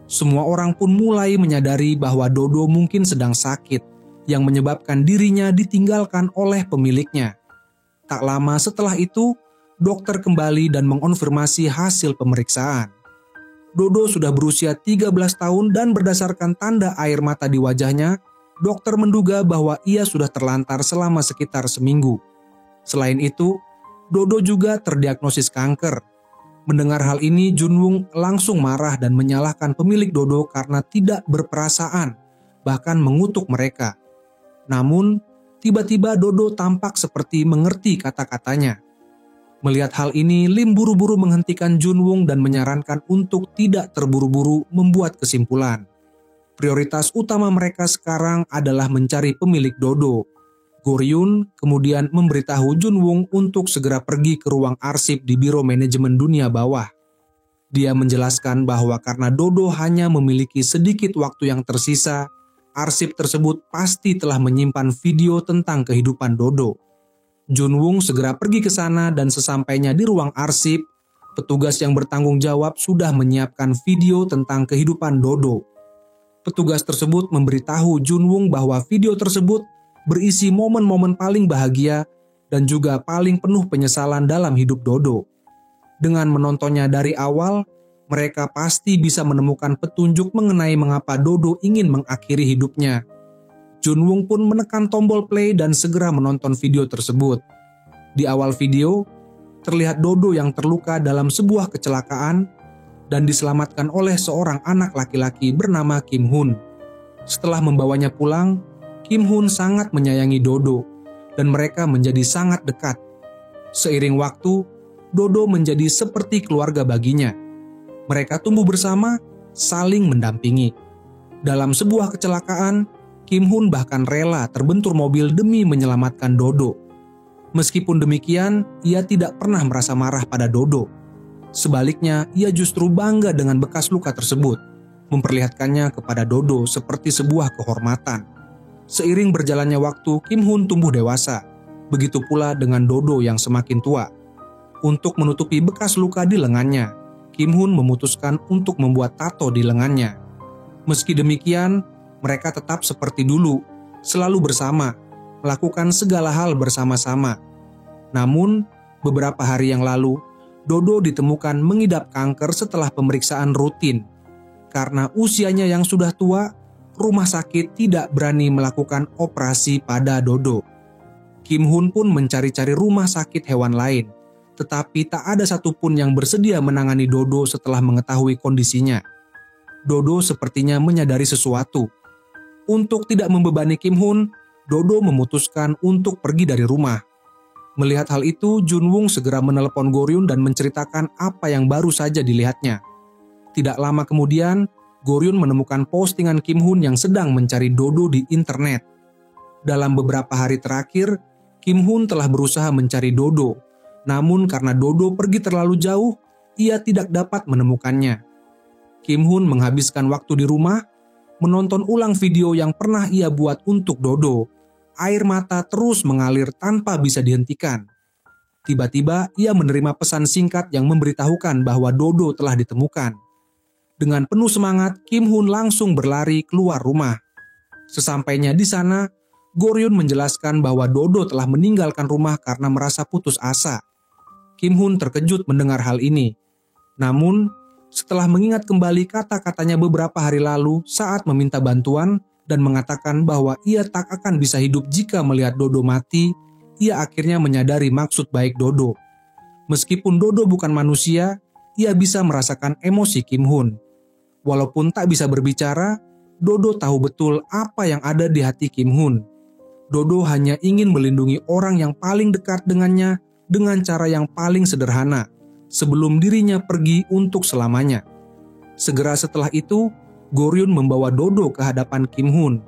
Semua orang pun mulai menyadari bahwa Dodo mungkin sedang sakit, yang menyebabkan dirinya ditinggalkan oleh pemiliknya. Tak lama setelah itu, dokter kembali dan mengonfirmasi hasil pemeriksaan. Dodo sudah berusia 13 tahun dan berdasarkan tanda air mata di wajahnya, dokter menduga bahwa ia sudah terlantar selama sekitar seminggu. Selain itu, Dodo juga terdiagnosis kanker. Mendengar hal ini, Junwoo langsung marah dan menyalahkan pemilik Dodo karena tidak berperasaan, bahkan mengutuk mereka. Namun, tiba-tiba Dodo tampak seperti mengerti kata-katanya. Melihat hal ini, Lim buru-buru menghentikan Junwoo dan menyarankan untuk tidak terburu-buru membuat kesimpulan. Prioritas utama mereka sekarang adalah mencari pemilik Dodo. Goryun kemudian memberitahu Junwoo untuk segera pergi ke ruang arsip di Biro Manajemen Dunia Bawah. Dia menjelaskan bahwa karena Dodo hanya memiliki sedikit waktu yang tersisa, arsip tersebut pasti telah menyimpan video tentang kehidupan Dodo. Junwoo segera pergi ke sana dan sesampainya di ruang arsip, petugas yang bertanggung jawab sudah menyiapkan video tentang kehidupan Dodo. Petugas tersebut memberitahu Junwoo bahwa video tersebut berisi momen-momen paling bahagia dan juga paling penuh penyesalan dalam hidup Dodo. Dengan menontonnya dari awal, mereka pasti bisa menemukan petunjuk mengenai mengapa Dodo ingin mengakhiri hidupnya. Junwoo pun menekan tombol play dan segera menonton video tersebut. Di awal video, terlihat Dodo yang terluka dalam sebuah kecelakaan dan diselamatkan oleh seorang anak laki-laki bernama Kim Hun. Setelah membawanya pulang, Kim Hun sangat menyayangi Dodo dan mereka menjadi sangat dekat. Seiring waktu, Dodo menjadi seperti keluarga baginya. Mereka tumbuh bersama, saling mendampingi. Dalam sebuah kecelakaan, Kim Hun bahkan rela terbentur mobil demi menyelamatkan Dodo. Meskipun demikian, ia tidak pernah merasa marah pada Dodo. Sebaliknya, ia justru bangga dengan bekas luka tersebut, memperlihatkannya kepada Dodo seperti sebuah kehormatan. Seiring berjalannya waktu, Kim Hun tumbuh dewasa. Begitu pula dengan Dodo yang semakin tua. Untuk menutupi bekas luka di lengannya, Kim Hun memutuskan untuk membuat tato di lengannya. Meski demikian, mereka tetap seperti dulu, selalu bersama, melakukan segala hal bersama-sama. Namun, beberapa hari yang lalu, Dodo ditemukan mengidap kanker setelah pemeriksaan rutin. Karena usianya yang sudah tua, rumah sakit tidak berani melakukan operasi pada Dodo. Kim Hun pun mencari-cari rumah sakit hewan lain, tetapi tak ada satupun yang bersedia menangani Dodo setelah mengetahui kondisinya. Dodo sepertinya menyadari sesuatu. Untuk tidak membebani Kim Hun, Dodo memutuskan untuk pergi dari rumah. Melihat hal itu, Junwoo segera menelepon Goryun dan menceritakan apa yang baru saja dilihatnya. Tidak lama kemudian, Goryun menemukan postingan Kim Hun yang sedang mencari Dodo di internet. Dalam beberapa hari terakhir, Kim Hun telah berusaha mencari Dodo. Namun karena Dodo pergi terlalu jauh, ia tidak dapat menemukannya. Kim Hun menghabiskan waktu di rumah, menonton ulang video yang pernah ia buat untuk Dodo. Air mata terus mengalir tanpa bisa dihentikan. Tiba-tiba ia menerima pesan singkat yang memberitahukan bahwa Dodo telah ditemukan. Dengan penuh semangat, Kim Hun langsung berlari keluar rumah. Sesampainya di sana, Goryun menjelaskan bahwa Dodo telah meninggalkan rumah karena merasa putus asa. Kim Hun terkejut mendengar hal ini. Namun, setelah mengingat kembali kata-katanya beberapa hari lalu saat meminta bantuan dan mengatakan bahwa ia tak akan bisa hidup jika melihat Dodo mati, ia akhirnya menyadari maksud baik Dodo. Meskipun Dodo bukan manusia, ia bisa merasakan emosi Kim Hun. Walaupun tak bisa berbicara, Dodo tahu betul apa yang ada di hati Kim Hun. Dodo hanya ingin melindungi orang yang paling dekat dengannya dengan cara yang paling sederhana, sebelum dirinya pergi untuk selamanya. Segera setelah itu, Goryun membawa Dodo ke hadapan Kim Hun.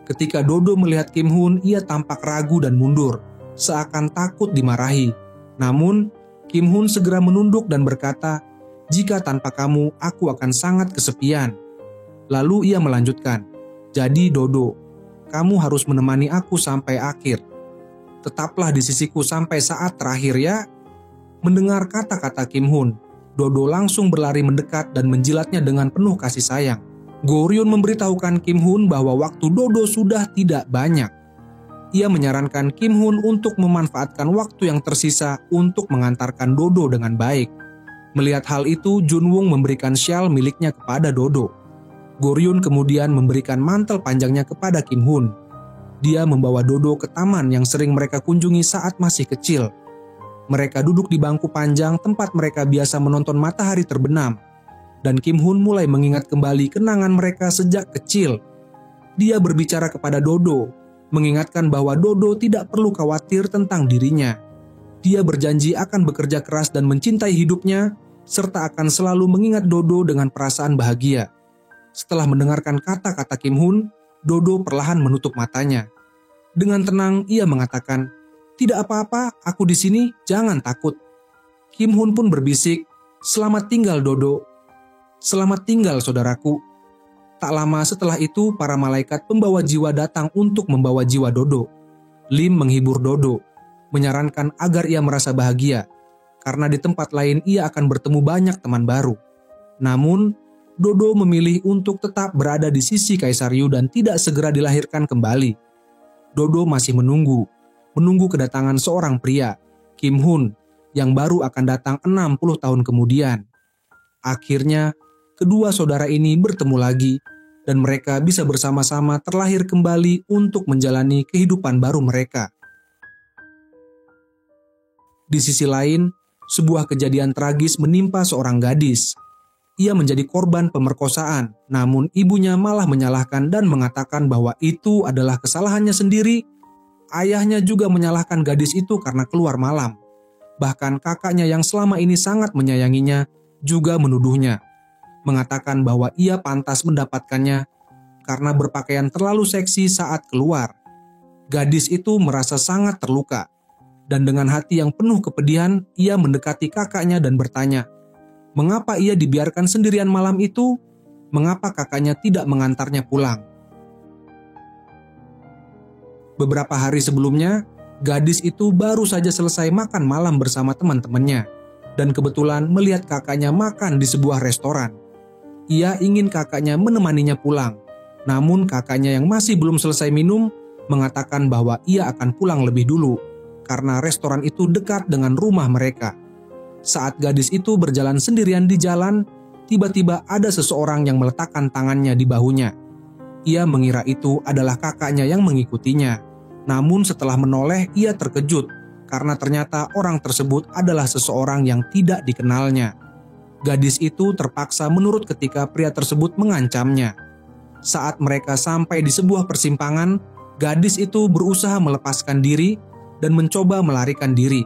Ketika Dodo melihat Kim Hun, ia tampak ragu dan mundur, seakan takut dimarahi. Namun, Kim Hun segera menunduk dan berkata, "Jika tanpa kamu, aku akan sangat kesepian." Lalu ia melanjutkan, "Jadi Dodo, kamu harus menemani aku sampai akhir. Tetaplah di sisiku sampai saat terakhir ya." Mendengar kata-kata Kim Hun, Dodo langsung berlari mendekat dan menjilatnya dengan penuh kasih sayang. Goryun memberitahukan Kim Hun bahwa waktu Dodo sudah tidak banyak. Ia menyarankan Kim Hun untuk memanfaatkan waktu yang tersisa untuk mengantarkan Dodo dengan baik. Melihat hal itu, Junwoo memberikan syal miliknya kepada Dodo. Goryun kemudian memberikan mantel panjangnya kepada Kim Hun. Dia membawa Dodo ke taman yang sering mereka kunjungi saat masih kecil. Mereka duduk di bangku panjang tempat mereka biasa menonton matahari terbenam. Dan Kim Hun mulai mengingat kembali kenangan mereka sejak kecil. Dia berbicara kepada Dodo, mengingatkan bahwa Dodo tidak perlu khawatir tentang dirinya. Dia berjanji akan bekerja keras dan mencintai hidupnya, serta akan selalu mengingat Dodo dengan perasaan bahagia. Setelah mendengarkan kata-kata Kim Hun, Dodo perlahan menutup matanya. Dengan tenang, ia mengatakan, "Tidak apa-apa, aku di sini, jangan takut." Kim Hun pun berbisik, "Selamat tinggal Dodo." "Selamat tinggal saudaraku." Tak lama setelah itu, para malaikat pembawa jiwa datang untuk membawa jiwa Dodo. Lim menghibur Dodo, menyarankan agar ia merasa bahagia, karena di tempat lain ia akan bertemu banyak teman baru. Namun, Dodo memilih untuk tetap berada di sisi Kaisar Yu dan tidak segera dilahirkan kembali. Dodo masih menunggu kedatangan seorang pria, Kim Hun, yang baru akan datang 60 tahun kemudian. Akhirnya, kedua saudara ini bertemu lagi dan mereka bisa bersama-sama terlahir kembali untuk menjalani kehidupan baru mereka. Di sisi lain, sebuah kejadian tragis menimpa seorang gadis. Ia menjadi korban pemerkosaan, namun ibunya malah menyalahkan dan mengatakan bahwa itu adalah kesalahannya sendiri. Ayahnya juga menyalahkan gadis itu karena keluar malam. Bahkan kakaknya yang selama ini sangat menyayanginya juga menuduhnya, mengatakan bahwa ia pantas mendapatkannya karena berpakaian terlalu seksi saat keluar. Gadis itu merasa sangat terluka, dan dengan hati yang penuh kepedihan, ia mendekati kakaknya dan bertanya, mengapa ia dibiarkan sendirian malam itu? Mengapa kakaknya tidak mengantarnya pulang? Beberapa hari sebelumnya, gadis itu baru saja selesai makan malam bersama teman-temannya, dan kebetulan melihat kakaknya makan di sebuah restoran. Ia ingin kakaknya menemaninya pulang, namun kakaknya yang masih belum selesai minum mengatakan bahwa ia akan pulang lebih dulu, karena restoran itu dekat dengan rumah mereka. Saat gadis itu berjalan sendirian di jalan, tiba-tiba ada seseorang yang meletakkan tangannya di bahunya. Ia mengira itu adalah kakaknya yang mengikutinya. Namun setelah menoleh, ia terkejut karena ternyata orang tersebut adalah seseorang yang tidak dikenalnya. Gadis itu terpaksa menurut ketika pria tersebut mengancamnya. Saat mereka sampai di sebuah persimpangan, gadis itu berusaha melepaskan diri dan mencoba melarikan diri.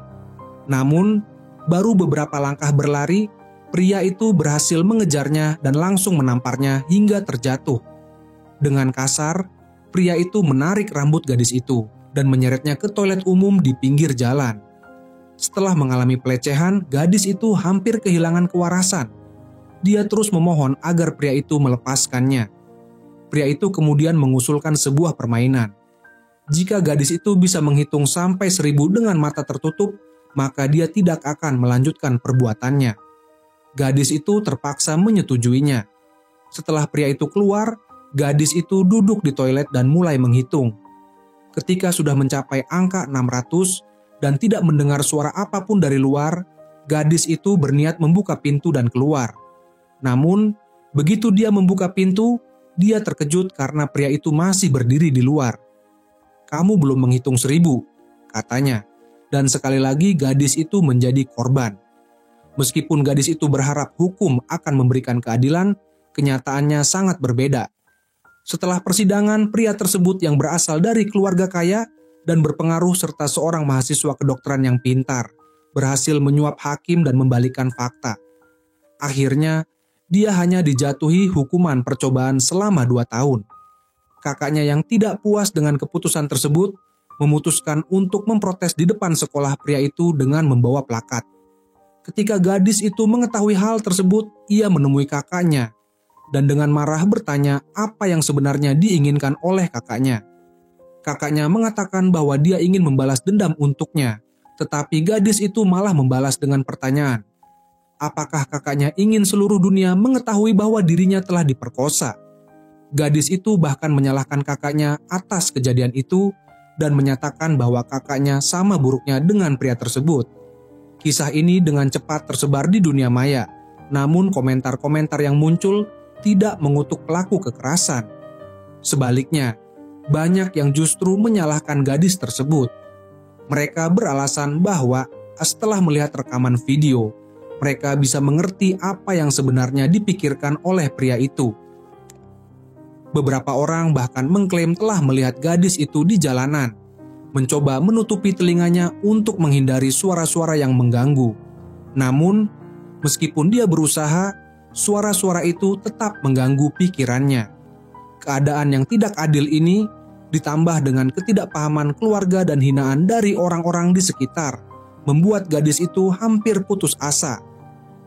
Namun, baru beberapa langkah berlari, pria itu berhasil mengejarnya dan langsung menamparnya hingga terjatuh. Dengan kasar, pria itu menarik rambut gadis itu dan menyeretnya ke toilet umum di pinggir jalan. Setelah mengalami pelecehan, gadis itu hampir kehilangan kewarasan. Dia terus memohon agar pria itu melepaskannya. Pria itu kemudian mengusulkan sebuah permainan. Jika gadis itu bisa menghitung sampai 1000 dengan mata tertutup, maka dia tidak akan melanjutkan perbuatannya. Gadis itu terpaksa menyetujuinya. Setelah pria itu keluar, gadis itu duduk di toilet dan mulai menghitung. Ketika sudah mencapai angka 600 dan tidak mendengar suara apapun dari luar, gadis itu berniat membuka pintu dan keluar. Namun, begitu dia membuka pintu, dia terkejut karena pria itu masih berdiri di luar. "Kamu belum menghitung 1000, katanya. Dan sekali lagi gadis itu menjadi korban. Meskipun gadis itu berharap hukum akan memberikan keadilan, kenyataannya sangat berbeda. Setelah persidangan, pria tersebut yang berasal dari keluarga kaya dan berpengaruh serta seorang mahasiswa kedokteran yang pintar, berhasil menyuap hakim dan membalikan fakta. Akhirnya, dia hanya dijatuhi hukuman percobaan selama 2 tahun. Kakaknya yang tidak puas dengan keputusan tersebut, memutuskan untuk memprotes di depan sekolah pria itu dengan membawa plakat. Ketika gadis itu mengetahui hal tersebut, ia menemui kakaknya dan dengan marah bertanya apa yang sebenarnya diinginkan oleh kakaknya. Kakaknya mengatakan bahwa dia ingin membalas dendam untuknya, tetapi gadis itu malah membalas dengan pertanyaan, apakah kakaknya ingin seluruh dunia mengetahui bahwa dirinya telah diperkosa? Gadis itu bahkan menyalahkan kakaknya atas kejadian itu dan menyatakan bahwa kakaknya sama buruknya dengan pria tersebut. Kisah ini dengan cepat tersebar di dunia maya, namun komentar-komentar yang muncul tidak mengutuk pelaku kekerasan. Sebaliknya, banyak yang justru menyalahkan gadis tersebut. Mereka beralasan bahwa setelah melihat rekaman video, mereka bisa mengerti apa yang sebenarnya dipikirkan oleh pria itu. Beberapa orang bahkan mengklaim telah melihat gadis itu di jalanan, mencoba menutupi telinganya untuk menghindari suara-suara yang mengganggu. Namun, meskipun dia berusaha, suara-suara itu tetap mengganggu pikirannya. Keadaan yang tidak adil ini ditambah dengan ketidakpahaman keluarga dan hinaan dari orang-orang di sekitar, membuat gadis itu hampir putus asa.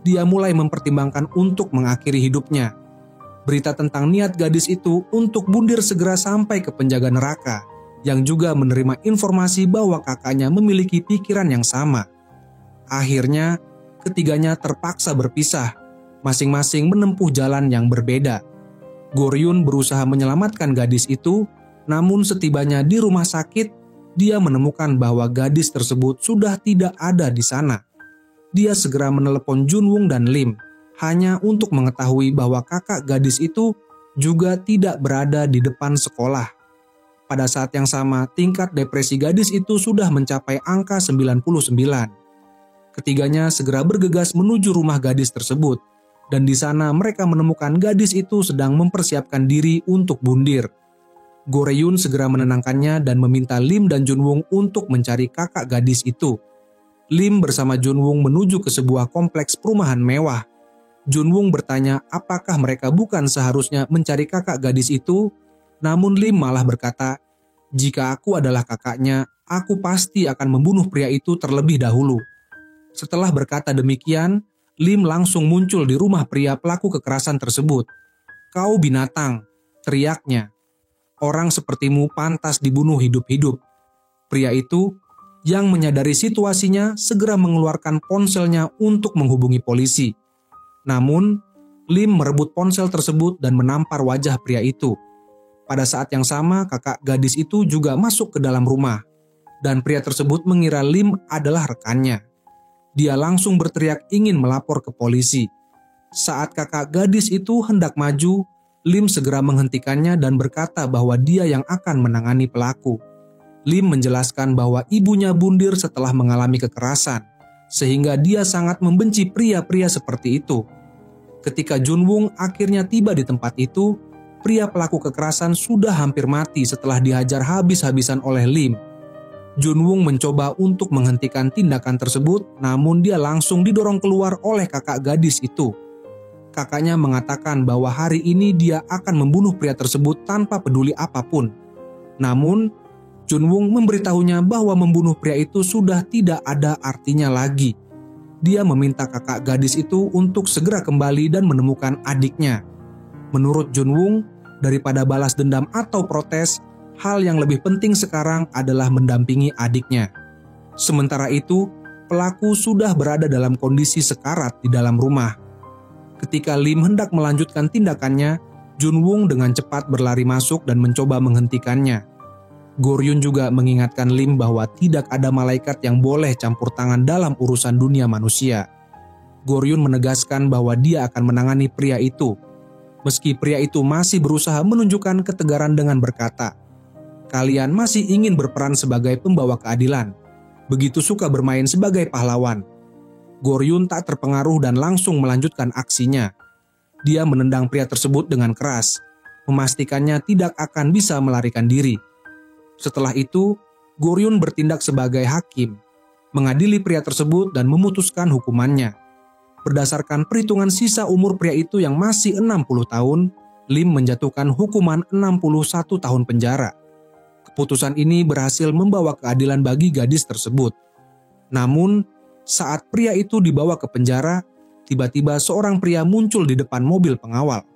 Dia mulai mempertimbangkan untuk mengakhiri hidupnya. Berita tentang niat gadis itu untuk bundir segera sampai ke penjaga neraka, yang juga menerima informasi bahwa kakaknya memiliki pikiran yang sama. Akhirnya, ketiganya terpaksa berpisah, masing-masing menempuh jalan yang berbeda. Goryun berusaha menyelamatkan gadis itu, namun setibanya di rumah sakit, dia menemukan bahwa gadis tersebut sudah tidak ada di sana. Dia segera menelepon Junwoong dan Lim, hanya untuk mengetahui bahwa kakak gadis itu juga tidak berada di depan sekolah. Pada saat yang sama, tingkat depresi gadis itu sudah mencapai angka 99. Ketiganya segera bergegas menuju rumah gadis tersebut, dan di sana mereka menemukan gadis itu sedang mempersiapkan diri untuk bundir. Goryun segera menenangkannya dan meminta Lim dan Junwoong untuk mencari kakak gadis itu. Lim bersama Junwoong menuju ke sebuah kompleks perumahan mewah. Junwoong bertanya apakah mereka bukan seharusnya mencari kakak gadis itu, namun Lim malah berkata, jika aku adalah kakaknya, aku pasti akan membunuh pria itu terlebih dahulu. Setelah berkata demikian, Lim langsung muncul di rumah pria pelaku kekerasan tersebut. Kau binatang, teriaknya. Orang sepertimu pantas dibunuh hidup-hidup. Pria itu, yang menyadari situasinya, segera mengeluarkan ponselnya untuk menghubungi polisi. Namun, Lim merebut ponsel tersebut dan menampar wajah pria itu. Pada saat yang sama, kakak gadis itu juga masuk ke dalam rumah, dan pria tersebut mengira Lim adalah rekannya. Dia langsung berteriak ingin melapor ke polisi. Saat kakak gadis itu hendak maju, Lim segera menghentikannya dan berkata bahwa dia yang akan menangani pelaku. Lim menjelaskan bahwa ibunya bundir setelah mengalami kekerasan, sehingga dia sangat membenci pria-pria seperti itu. Ketika Junwoong akhirnya tiba di tempat itu, pria pelaku kekerasan sudah hampir mati setelah dihajar habis-habisan oleh Lim. Junwoong mencoba untuk menghentikan tindakan tersebut, namun dia langsung didorong keluar oleh kakak gadis itu. Kakaknya mengatakan bahwa hari ini dia akan membunuh pria tersebut tanpa peduli apapun. Namun, Junwoong memberitahunya bahwa membunuh pria itu sudah tidak ada artinya lagi. Dia meminta kakak gadis itu untuk segera kembali dan menemukan adiknya. Menurut Junwoong, daripada balas dendam atau protes, hal yang lebih penting sekarang adalah mendampingi adiknya. Sementara itu, pelaku sudah berada dalam kondisi sekarat di dalam rumah. Ketika Lim hendak melanjutkan tindakannya, Junwoong dengan cepat berlari masuk dan mencoba menghentikannya. Goryun juga mengingatkan Lim bahwa tidak ada malaikat yang boleh campur tangan dalam urusan dunia manusia. Goryun menegaskan bahwa dia akan menangani pria itu. Meski pria itu masih berusaha menunjukkan ketegaran dengan berkata, kalian masih ingin berperan sebagai pembawa keadilan, begitu suka bermain sebagai pahlawan. Goryun tak terpengaruh dan langsung melanjutkan aksinya. Dia menendang pria tersebut dengan keras, memastikannya tidak akan bisa melarikan diri. Setelah itu, Goryun bertindak sebagai hakim, mengadili pria tersebut dan memutuskan hukumannya. Berdasarkan perhitungan sisa umur pria itu yang masih 60 tahun, Lim menjatuhkan hukuman 61 tahun penjara. Keputusan ini berhasil membawa keadilan bagi gadis tersebut. Namun, saat pria itu dibawa ke penjara, tiba-tiba seorang pria muncul di depan mobil pengawal.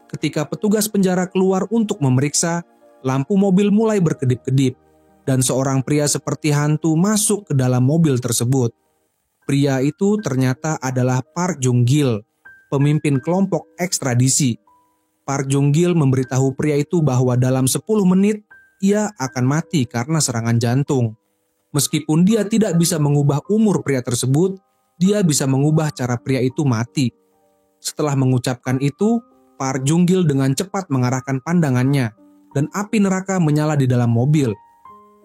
Ketika petugas penjara keluar untuk memeriksa, lampu mobil mulai berkedip-kedip, dan seorang pria seperti hantu masuk ke dalam mobil tersebut. Pria itu ternyata adalah Park Jung-gil, pemimpin kelompok ekstradisi. Park Jung-gil memberitahu pria itu bahwa dalam 10 menit ia akan mati karena serangan jantung. Meskipun dia tidak bisa mengubah umur pria tersebut, dia bisa mengubah cara pria itu mati. Setelah mengucapkan itu, Park Jung-gil dengan cepat mengarahkan pandangannya, dan api neraka menyala di dalam mobil.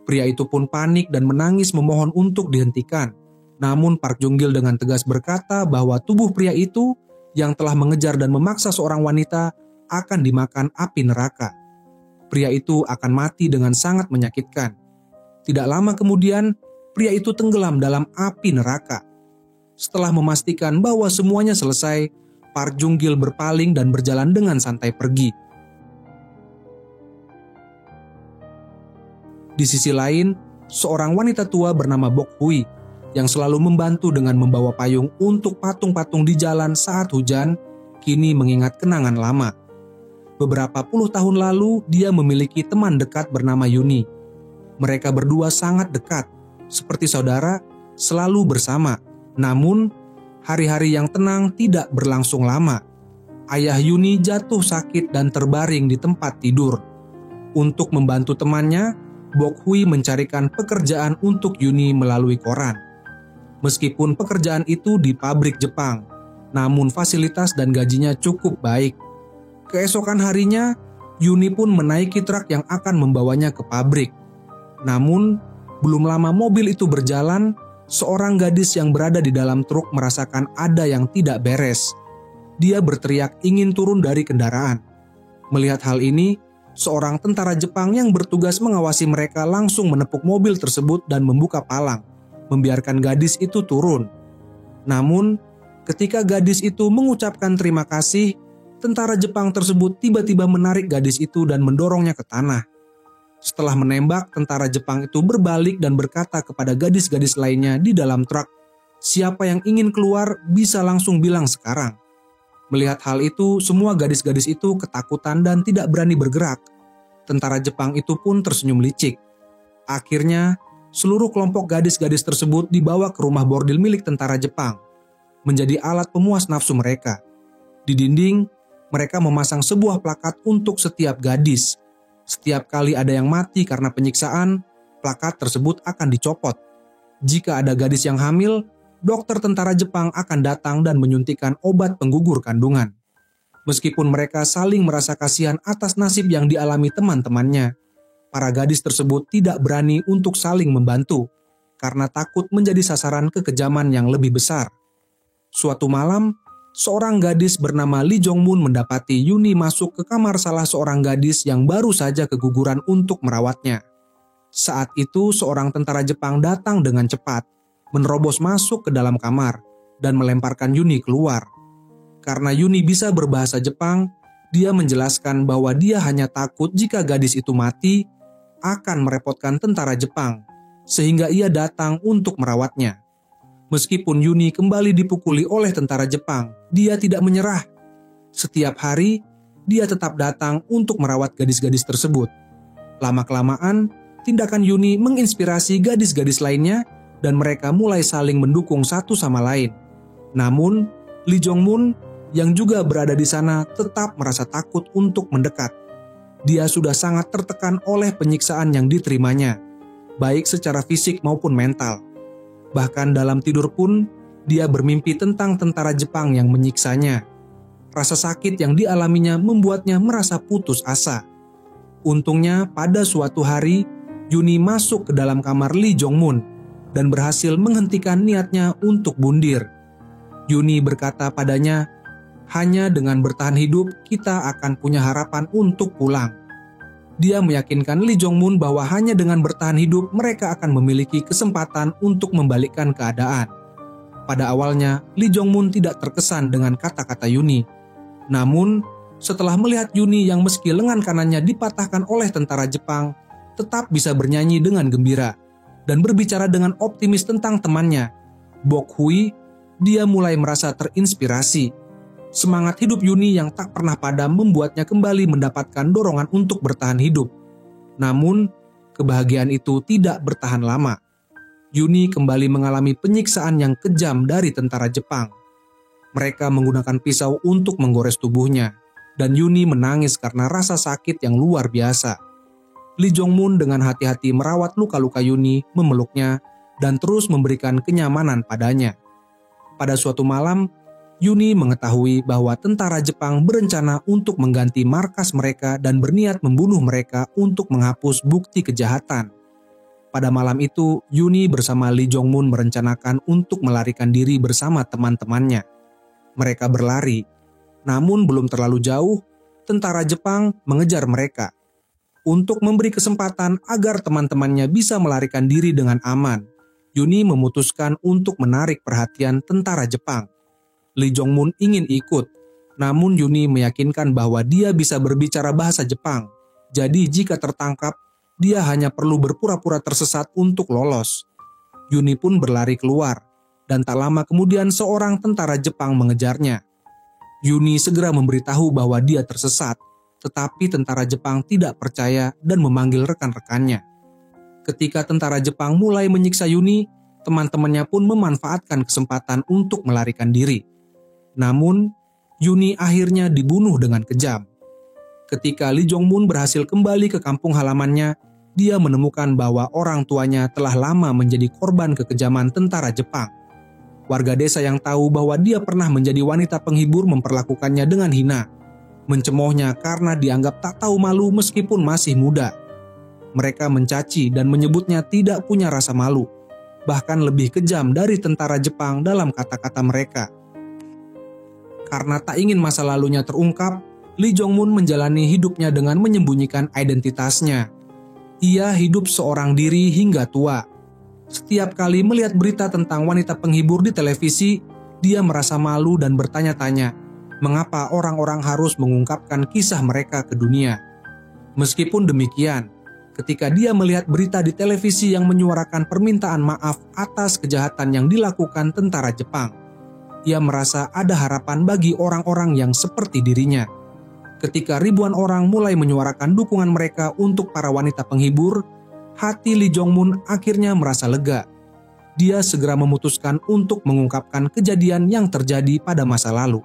Pria itu pun panik dan menangis memohon untuk dihentikan. Namun Park Jung-gil dengan tegas berkata bahwa tubuh pria itu yang telah mengejar dan memaksa seorang wanita akan dimakan api neraka. Pria itu akan mati dengan sangat menyakitkan. Tidak lama kemudian, pria itu tenggelam dalam api neraka. Setelah memastikan bahwa semuanya selesai, Park Jung-gil berpaling dan berjalan dengan santai pergi. Di sisi lain, seorang wanita tua bernama Bok Hui yang selalu membantu dengan membawa payung untuk patung-patung di jalan saat hujan, kini mengingat kenangan lama. Beberapa puluh tahun lalu, dia memiliki teman dekat bernama Yuni. Mereka berdua sangat dekat, seperti saudara, selalu bersama. Namun, hari-hari yang tenang tidak berlangsung lama. Ayah Yuni jatuh sakit dan terbaring di tempat tidur. Untuk membantu temannya, Bok Hui mencarikan pekerjaan untuk Yuni melalui koran. Meskipun pekerjaan itu di pabrik Jepang, namun fasilitas dan gajinya cukup baik. Keesokan harinya, Yuni pun menaiki truk yang akan membawanya ke pabrik. Namun, belum lama mobil itu berjalan, seorang gadis yang berada di dalam truk merasakan ada yang tidak beres. Dia berteriak ingin turun dari kendaraan. Melihat hal ini, seorang tentara Jepang yang bertugas mengawasi mereka langsung menepuk mobil tersebut dan membuka palang, membiarkan gadis itu turun. Namun, ketika gadis itu mengucapkan terima kasih, tentara Jepang tersebut tiba-tiba menarik gadis itu dan mendorongnya ke tanah. Setelah menembak, tentara Jepang itu berbalik dan berkata kepada gadis-gadis lainnya di dalam truk, "Siapa yang ingin keluar bisa langsung bilang sekarang." Melihat hal itu, semua gadis-gadis itu ketakutan dan tidak berani bergerak. Tentara Jepang itu pun tersenyum licik. Akhirnya, seluruh kelompok gadis-gadis tersebut dibawa ke rumah bordil milik tentara Jepang, menjadi alat pemuas nafsu mereka. Di dinding, mereka memasang sebuah plakat untuk setiap gadis. Setiap kali ada yang mati karena penyiksaan, plakat tersebut akan dicopot. Jika ada gadis yang hamil, dokter tentara Jepang akan datang dan menyuntikkan obat penggugur kandungan. Meskipun mereka saling merasa kasihan atas nasib yang dialami teman-temannya, para gadis tersebut tidak berani untuk saling membantu karena takut menjadi sasaran kekejaman yang lebih besar. Suatu malam, seorang gadis bernama Lee Jong-mun mendapati Yuni masuk ke kamar salah seorang gadis yang baru saja keguguran untuk merawatnya. Saat itu, seorang tentara Jepang datang dengan cepat, menerobos masuk ke dalam kamar dan melemparkan Yuni keluar. Karena Yuni bisa berbahasa Jepang, dia menjelaskan bahwa dia hanya takut jika gadis itu mati akan merepotkan tentara Jepang, sehingga ia datang untuk merawatnya. Meskipun Yuni kembali dipukuli oleh tentara Jepang, dia tidak menyerah. Setiap hari, dia tetap datang untuk merawat gadis-gadis tersebut. Lama-kelamaan, tindakan Yuni menginspirasi gadis-gadis lainnya dan mereka mulai saling mendukung satu sama lain. Namun, Lee Jong-mun yang juga berada di sana tetap merasa takut untuk mendekat. Dia sudah sangat tertekan oleh penyiksaan yang diterimanya, baik secara fisik maupun mental. Bahkan dalam tidur pun, dia bermimpi tentang tentara Jepang yang menyiksanya. Rasa sakit yang dialaminya membuatnya merasa putus asa. Untungnya pada suatu hari, Yuni masuk ke dalam kamar Lee Jong-mun. dan berhasil menghentikan niatnya untuk bundir. Yuni berkata padanya, "Hanya dengan bertahan hidup kita akan punya harapan untuk pulang." Dia meyakinkan Lee Jong-mun bahwa hanya dengan bertahan hidup mereka akan memiliki kesempatan untuk membalikkan keadaan. Pada awalnya, Lee Jong-mun tidak terkesan dengan kata-kata Yuni. Namun, setelah melihat Yuni yang meski lengan kanannya dipatahkan oleh tentara Jepang, tetap bisa bernyanyi dengan gembira dan berbicara dengan optimis tentang temannya, Bok Hui, dia mulai merasa terinspirasi. Semangat hidup Yuni yang tak pernah padam membuatnya kembali mendapatkan dorongan untuk bertahan hidup. Namun, kebahagiaan itu tidak bertahan lama. Yuni kembali mengalami penyiksaan yang kejam dari tentara Jepang. Mereka menggunakan pisau untuk menggores tubuhnya, dan Yuni menangis karena rasa sakit yang luar biasa. Lee Jong-mun dengan hati-hati merawat luka-luka Yuni, memeluknya, dan terus memberikan kenyamanan padanya. Pada suatu malam, Yuni mengetahui bahwa tentara Jepang berencana untuk mengganti markas mereka dan berniat membunuh mereka untuk menghapus bukti kejahatan. Pada malam itu, Yuni bersama Lee Jong-mun merencanakan untuk melarikan diri bersama teman-temannya. Mereka berlari, namun belum terlalu jauh, tentara Jepang mengejar mereka. Untuk memberi kesempatan agar teman-temannya bisa melarikan diri dengan aman, Yuni memutuskan untuk menarik perhatian tentara Jepang. Lee Jong-mun ingin ikut, namun Yuni meyakinkan bahwa dia bisa berbicara bahasa Jepang. Jadi jika tertangkap, dia hanya perlu berpura-pura tersesat untuk lolos. Yuni pun berlari keluar, dan tak lama kemudian seorang tentara Jepang mengejarnya. Yuni segera memberitahu bahwa dia tersesat, tetapi tentara Jepang tidak percaya dan memanggil rekan-rekannya. Ketika tentara Jepang mulai menyiksa Yuni, teman-temannya pun memanfaatkan kesempatan untuk melarikan diri. Namun, Yuni akhirnya dibunuh dengan kejam. Ketika Lee Jong-mun berhasil kembali ke kampung halamannya, dia menemukan bahwa orang tuanya telah lama menjadi korban kekejaman tentara Jepang. Warga desa yang tahu bahwa dia pernah menjadi wanita penghibur memperlakukannya dengan hina, mencemoohnya karena dianggap tak tahu malu meskipun masih muda. Mereka mencaci dan menyebutnya tidak punya rasa malu, bahkan lebih kejam dari tentara Jepang dalam kata-kata mereka. Karena tak ingin masa lalunya terungkap, Lee Jong-mun menjalani hidupnya dengan menyembunyikan identitasnya. Ia hidup seorang diri hingga tua. Setiap kali melihat berita tentang wanita penghibur di televisi, dia merasa malu dan bertanya-tanya, mengapa orang-orang harus mengungkapkan kisah mereka ke dunia. Meskipun demikian, ketika dia melihat berita di televisi yang menyuarakan permintaan maaf atas kejahatan yang dilakukan tentara Jepang, ia merasa ada harapan bagi orang-orang yang seperti dirinya. Ketika ribuan orang mulai menyuarakan dukungan mereka untuk para wanita penghibur, hati Lee Jong-mun akhirnya merasa lega. Dia segera memutuskan untuk mengungkapkan kejadian yang terjadi pada masa lalu.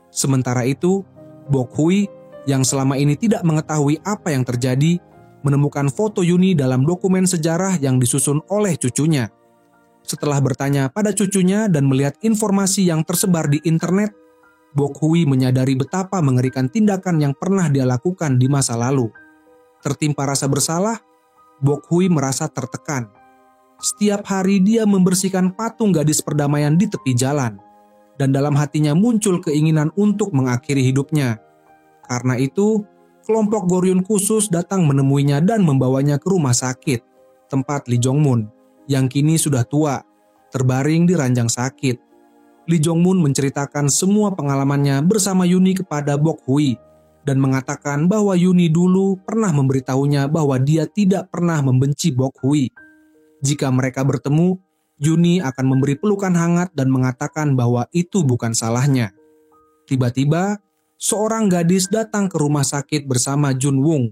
Sementara itu, Bok Hui yang selama ini tidak mengetahui apa yang terjadi, menemukan foto Yuni dalam dokumen sejarah yang disusun oleh cucunya. Setelah bertanya pada cucunya dan melihat informasi yang tersebar di internet, Bok Hui menyadari betapa mengerikan tindakan yang pernah dia lakukan di masa lalu. Tertimpa rasa bersalah, Bok Hui merasa tertekan. Setiap hari dia membersihkan patung gadis perdamaian di tepi jalan, dan dalam hatinya muncul keinginan untuk mengakhiri hidupnya. Karena itu, kelompok Goryeo khusus datang menemuinya dan membawanya ke rumah sakit, tempat Lee Jong-mun, yang kini sudah tua, terbaring di ranjang sakit. Lee Jong-mun menceritakan semua pengalamannya bersama Yuni kepada Bok Hui, dan mengatakan bahwa Yuni dulu pernah memberitahunya bahwa dia tidak pernah membenci Bok Hui. Jika mereka bertemu, Yuni akan memberi pelukan hangat dan mengatakan bahwa itu bukan salahnya. Tiba-tiba, seorang gadis datang ke rumah sakit bersama Jun Wung.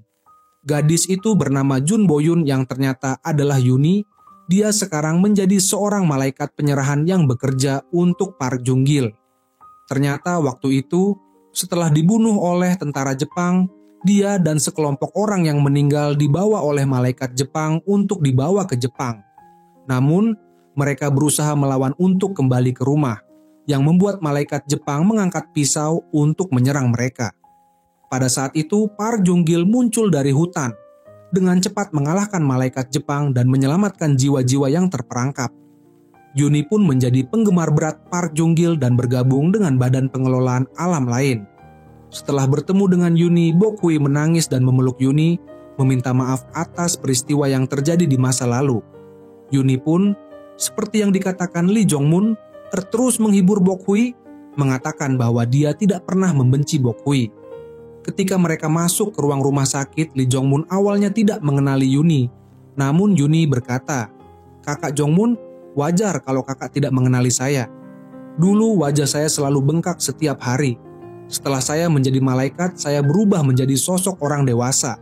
Gadis itu bernama Jun Boyun yang ternyata adalah Yuni. Dia sekarang menjadi seorang malaikat penyerahan yang bekerja untuk Park Jung-gil. Ternyata waktu itu, setelah dibunuh oleh tentara Jepang, dia dan sekelompok orang yang meninggal dibawa oleh malaikat Jepang untuk dibawa ke Jepang. Namun, mereka berusaha melawan untuk kembali ke rumah, yang membuat malaikat Jepang mengangkat pisau untuk menyerang mereka. Pada saat itu, Park Jung-gil muncul dari hutan. dengan cepat mengalahkan malaikat Jepang dan menyelamatkan jiwa-jiwa yang terperangkap. Yuni pun menjadi penggemar berat Park Jung-gil dan bergabung dengan Badan Pengelolaan Alam lain. Setelah bertemu dengan Yuni, Bokhui menangis dan memeluk Yuni, meminta maaf atas peristiwa yang terjadi di masa lalu. Yuni pun, seperti yang dikatakan Lee Jong-mun, terus menghibur Bokhui, mengatakan bahwa dia tidak pernah membenci Bokhui. Ketika mereka masuk ke ruang rumah sakit, Lee Jong-mun awalnya tidak mengenali Yuni. Namun Yuni berkata, "Kakak Jong-mun, wajar kalau kakak tidak mengenali saya. Dulu wajah saya selalu bengkak setiap hari. Setelah saya menjadi malaikat, saya berubah menjadi sosok orang dewasa."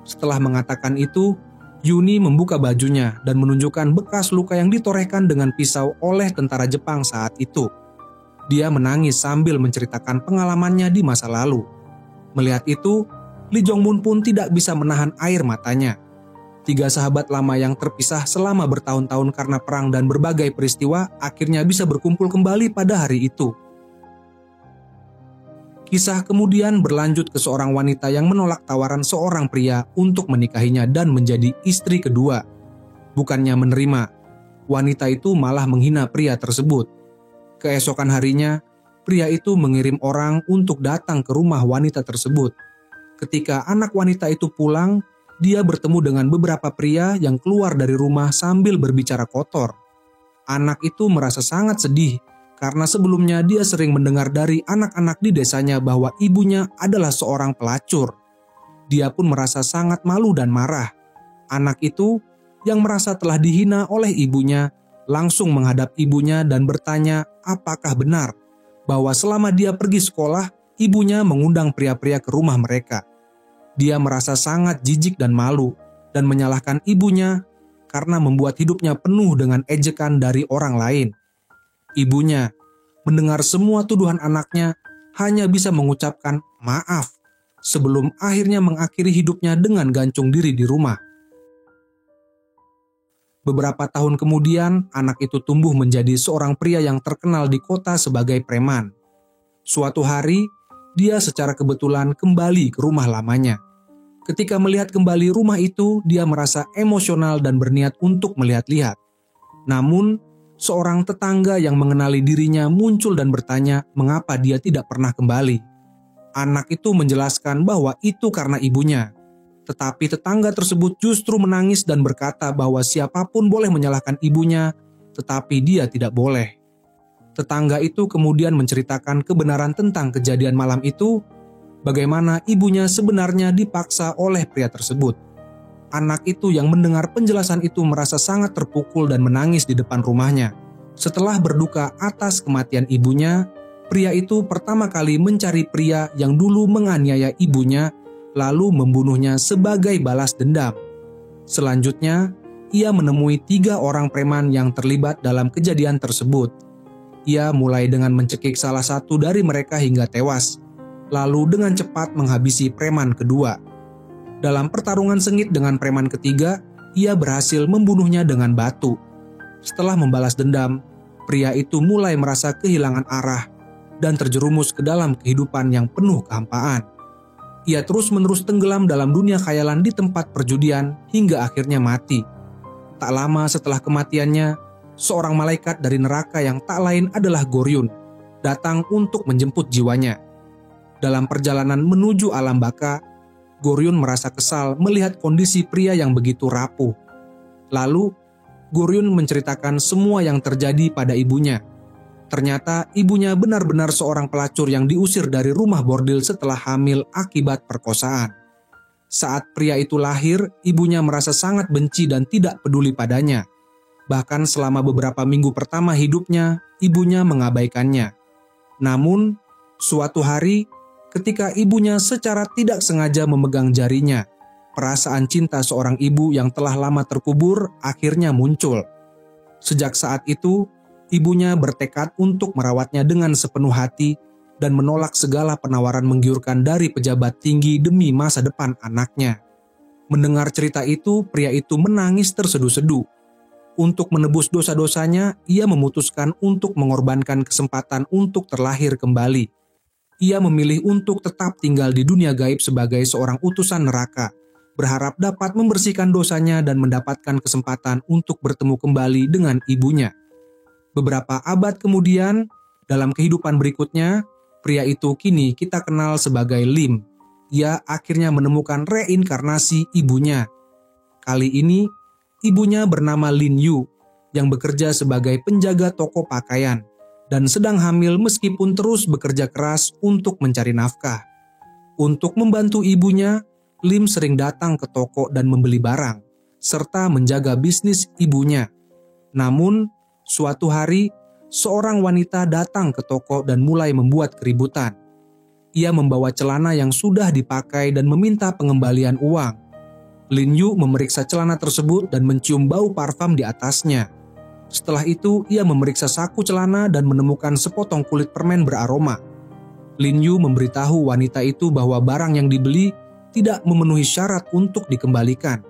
Setelah mengatakan itu, Yuni membuka bajunya dan menunjukkan bekas luka yang ditorehkan dengan pisau oleh tentara Jepang saat itu. Dia menangis sambil menceritakan pengalamannya di masa lalu. Melihat itu, Lee Jong-mun pun tidak bisa menahan air matanya. 3 sahabat lama yang terpisah selama bertahun-tahun karena perang dan berbagai peristiwa akhirnya bisa berkumpul kembali pada hari itu. Kisah kemudian berlanjut ke seorang wanita yang menolak tawaran seorang pria untuk menikahinya dan menjadi istri kedua. Bukannya menerima, wanita itu malah menghina pria tersebut. Keesokan harinya, pria itu mengirim orang untuk datang ke rumah wanita tersebut. Ketika anak wanita itu pulang, dia bertemu dengan beberapa pria yang keluar dari rumah sambil berbicara kotor. Anak itu merasa sangat sedih karena sebelumnya dia sering mendengar dari anak-anak di desanya bahwa ibunya adalah seorang pelacur. Dia pun merasa sangat malu dan marah. Anak itu yang merasa telah dihina oleh ibunya langsung menghadap ibunya dan bertanya apakah benar bahwa selama dia pergi sekolah, ibunya mengundang pria-pria ke rumah mereka. Dia merasa sangat jijik dan malu dan menyalahkan ibunya karena membuat hidupnya penuh dengan ejekan dari orang lain. Ibunya mendengar semua tuduhan anaknya hanya bisa mengucapkan maaf sebelum akhirnya mengakhiri hidupnya dengan gantung diri di rumah. Beberapa tahun kemudian, anak itu tumbuh menjadi seorang pria yang terkenal di kota sebagai preman. Suatu hari, dia secara kebetulan kembali ke rumah lamanya. Ketika melihat kembali rumah itu, dia merasa emosional dan berniat untuk melihat-lihat. Namun, seorang tetangga yang mengenali dirinya muncul dan bertanya mengapa dia tidak pernah kembali. Anak itu menjelaskan bahwa itu karena ibunya. Tetapi tetangga tersebut justru menangis dan berkata bahwa siapapun boleh menyalahkan ibunya, tetapi dia tidak boleh. Tetangga itu kemudian menceritakan kebenaran tentang kejadian malam itu, bagaimana ibunya sebenarnya dipaksa oleh pria tersebut. Anak itu yang mendengar penjelasan itu merasa sangat terpukul dan menangis di depan rumahnya. Setelah berduka atas kematian ibunya, pria itu pertama kali mencari pria yang dulu menganiaya ibunya, lalu membunuhnya sebagai balas dendam. Selanjutnya, ia menemui 3 orang preman yang terlibat dalam kejadian tersebut. Ia mulai dengan mencekik salah satu dari mereka hingga tewas, lalu dengan cepat menghabisi preman kedua. Dalam pertarungan sengit dengan preman ketiga, ia berhasil membunuhnya dengan batu. Setelah membalas dendam, pria itu mulai merasa kehilangan arah dan terjerumus ke dalam kehidupan yang penuh kehampaan. Ia terus-menerus tenggelam dalam dunia khayalan di tempat perjudian hingga akhirnya mati. Tak lama setelah kematiannya, seorang malaikat dari neraka yang tak lain adalah Goryun datang untuk menjemput jiwanya. Dalam perjalanan menuju alam baka, Goryun merasa kesal melihat kondisi pria yang begitu rapuh. Lalu, Goryun menceritakan semua yang terjadi pada ibunya. Ternyata ibunya benar-benar seorang pelacur yang diusir dari rumah bordil setelah hamil akibat perkosaan. Saat pria itu lahir, ibunya merasa sangat benci dan tidak peduli padanya. Bahkan selama beberapa minggu pertama hidupnya, ibunya mengabaikannya. Namun, suatu hari, ketika ibunya secara tidak sengaja memegang jarinya, perasaan cinta seorang ibu yang telah lama terkubur akhirnya muncul. Sejak saat itu, ibunya bertekad untuk merawatnya dengan sepenuh hati dan menolak segala penawaran menggiurkan dari pejabat tinggi demi masa depan anaknya. Mendengar cerita itu, pria itu menangis terseduh-seduh. Untuk menebus dosa-dosanya, ia memutuskan untuk mengorbankan kesempatan untuk terlahir kembali. Ia memilih untuk tetap tinggal di dunia gaib sebagai seorang utusan neraka, berharap dapat membersihkan dosanya dan mendapatkan kesempatan untuk bertemu kembali dengan ibunya. Beberapa abad kemudian, dalam kehidupan berikutnya, pria itu kini kita kenal sebagai Lim. Ia akhirnya menemukan reinkarnasi ibunya. Kali ini, ibunya bernama Lin Yu, yang bekerja sebagai penjaga toko pakaian, dan sedang hamil meskipun terus bekerja keras untuk mencari nafkah. Untuk membantu ibunya, Lim sering datang ke toko dan membeli barang, serta menjaga bisnis ibunya. Namun, suatu hari, seorang wanita datang ke toko dan mulai membuat keributan. Ia membawa celana yang sudah dipakai dan meminta pengembalian uang. Lin Yu memeriksa celana tersebut dan mencium bau parfum di atasnya. Setelah itu, ia memeriksa saku celana dan menemukan sepotong kulit permen beraroma. Lin Yu memberitahu wanita itu bahwa barang yang dibeli tidak memenuhi syarat untuk dikembalikan.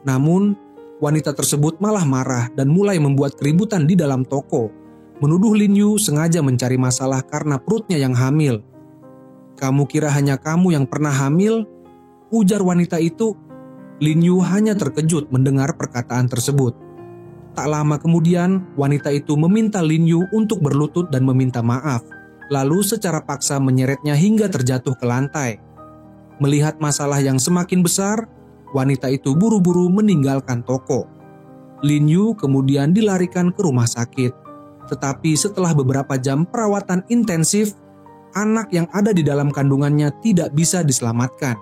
Namun, wanita tersebut malah marah dan mulai membuat keributan di dalam toko, menuduh Lin Yu sengaja mencari masalah karena perutnya yang hamil. "Kamu kira hanya kamu yang pernah hamil?" ujar wanita itu. Lin Yu hanya terkejut mendengar perkataan tersebut. Tak lama kemudian, wanita itu meminta Lin Yu untuk berlutut dan meminta maaf, lalu secara paksa menyeretnya hingga terjatuh ke lantai. Melihat masalah yang semakin besar, wanita itu buru-buru meninggalkan toko. Lin Yu kemudian dilarikan ke rumah sakit. Tetapi setelah beberapa jam perawatan intensif, anak yang ada di dalam kandungannya tidak bisa diselamatkan.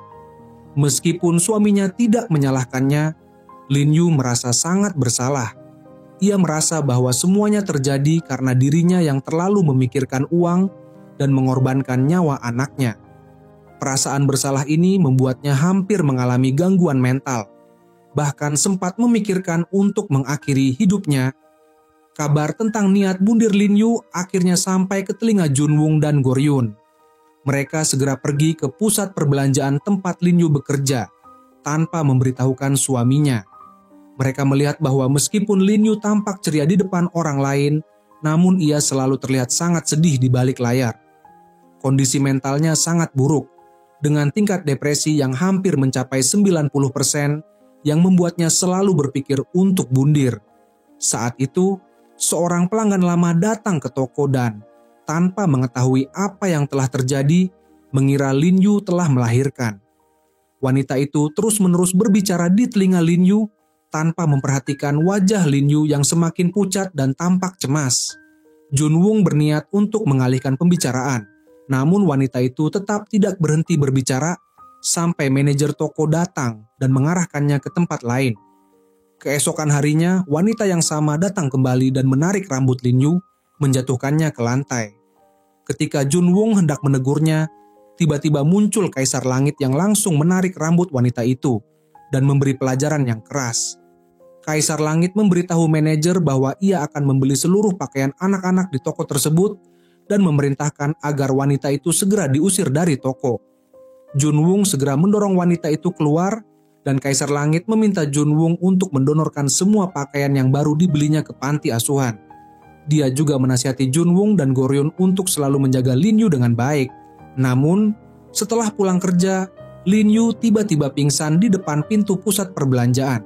Meskipun suaminya tidak menyalahkannya, Lin Yu merasa sangat bersalah. Ia merasa bahwa semuanya terjadi karena dirinya yang terlalu memikirkan uang dan mengorbankan nyawa anaknya. Perasaan bersalah ini membuatnya hampir mengalami gangguan mental. Bahkan sempat memikirkan untuk mengakhiri hidupnya. Kabar tentang niat bunuh Lin Yu akhirnya sampai ke telinga Junwoo dan Goryun. Mereka segera pergi ke pusat perbelanjaan tempat Lin Yu bekerja, tanpa memberitahukan suaminya. Mereka melihat bahwa meskipun Lin Yu tampak ceria di depan orang lain, namun ia selalu terlihat sangat sedih di balik layar. Kondisi mentalnya sangat buruk, dengan tingkat depresi yang hampir mencapai 90%, yang membuatnya selalu berpikir untuk bundir. Saat itu, seorang pelanggan lama datang ke toko dan, tanpa mengetahui apa yang telah terjadi, mengira Lin Yu telah melahirkan. Wanita itu terus-menerus berbicara di telinga Lin Yu, tanpa memperhatikan wajah Lin Yu yang semakin pucat dan tampak cemas. Junwoo berniat untuk mengalihkan pembicaraan. Namun wanita itu tetap tidak berhenti berbicara sampai manajer toko datang dan mengarahkannya ke tempat lain. Keesokan harinya, wanita yang sama datang kembali dan menarik rambut Lin Yu, menjatuhkannya ke lantai. Ketika Junwoo hendak menegurnya, tiba-tiba muncul Kaisar Langit yang langsung menarik rambut wanita itu dan memberi pelajaran yang keras. Kaisar Langit memberitahu manajer bahwa ia akan membeli seluruh pakaian anak-anak di toko tersebut dan memerintahkan agar wanita itu segera diusir dari toko. Junwoo segera mendorong wanita itu keluar dan Kaisar Langit meminta Junwoo untuk mendonorkan semua pakaian yang baru dibelinya ke panti asuhan. Dia juga menasihati Junwoo dan Goryun untuk selalu menjaga Lin Yu dengan baik. Namun, setelah pulang kerja, Lin Yu tiba-tiba pingsan di depan pintu pusat perbelanjaan.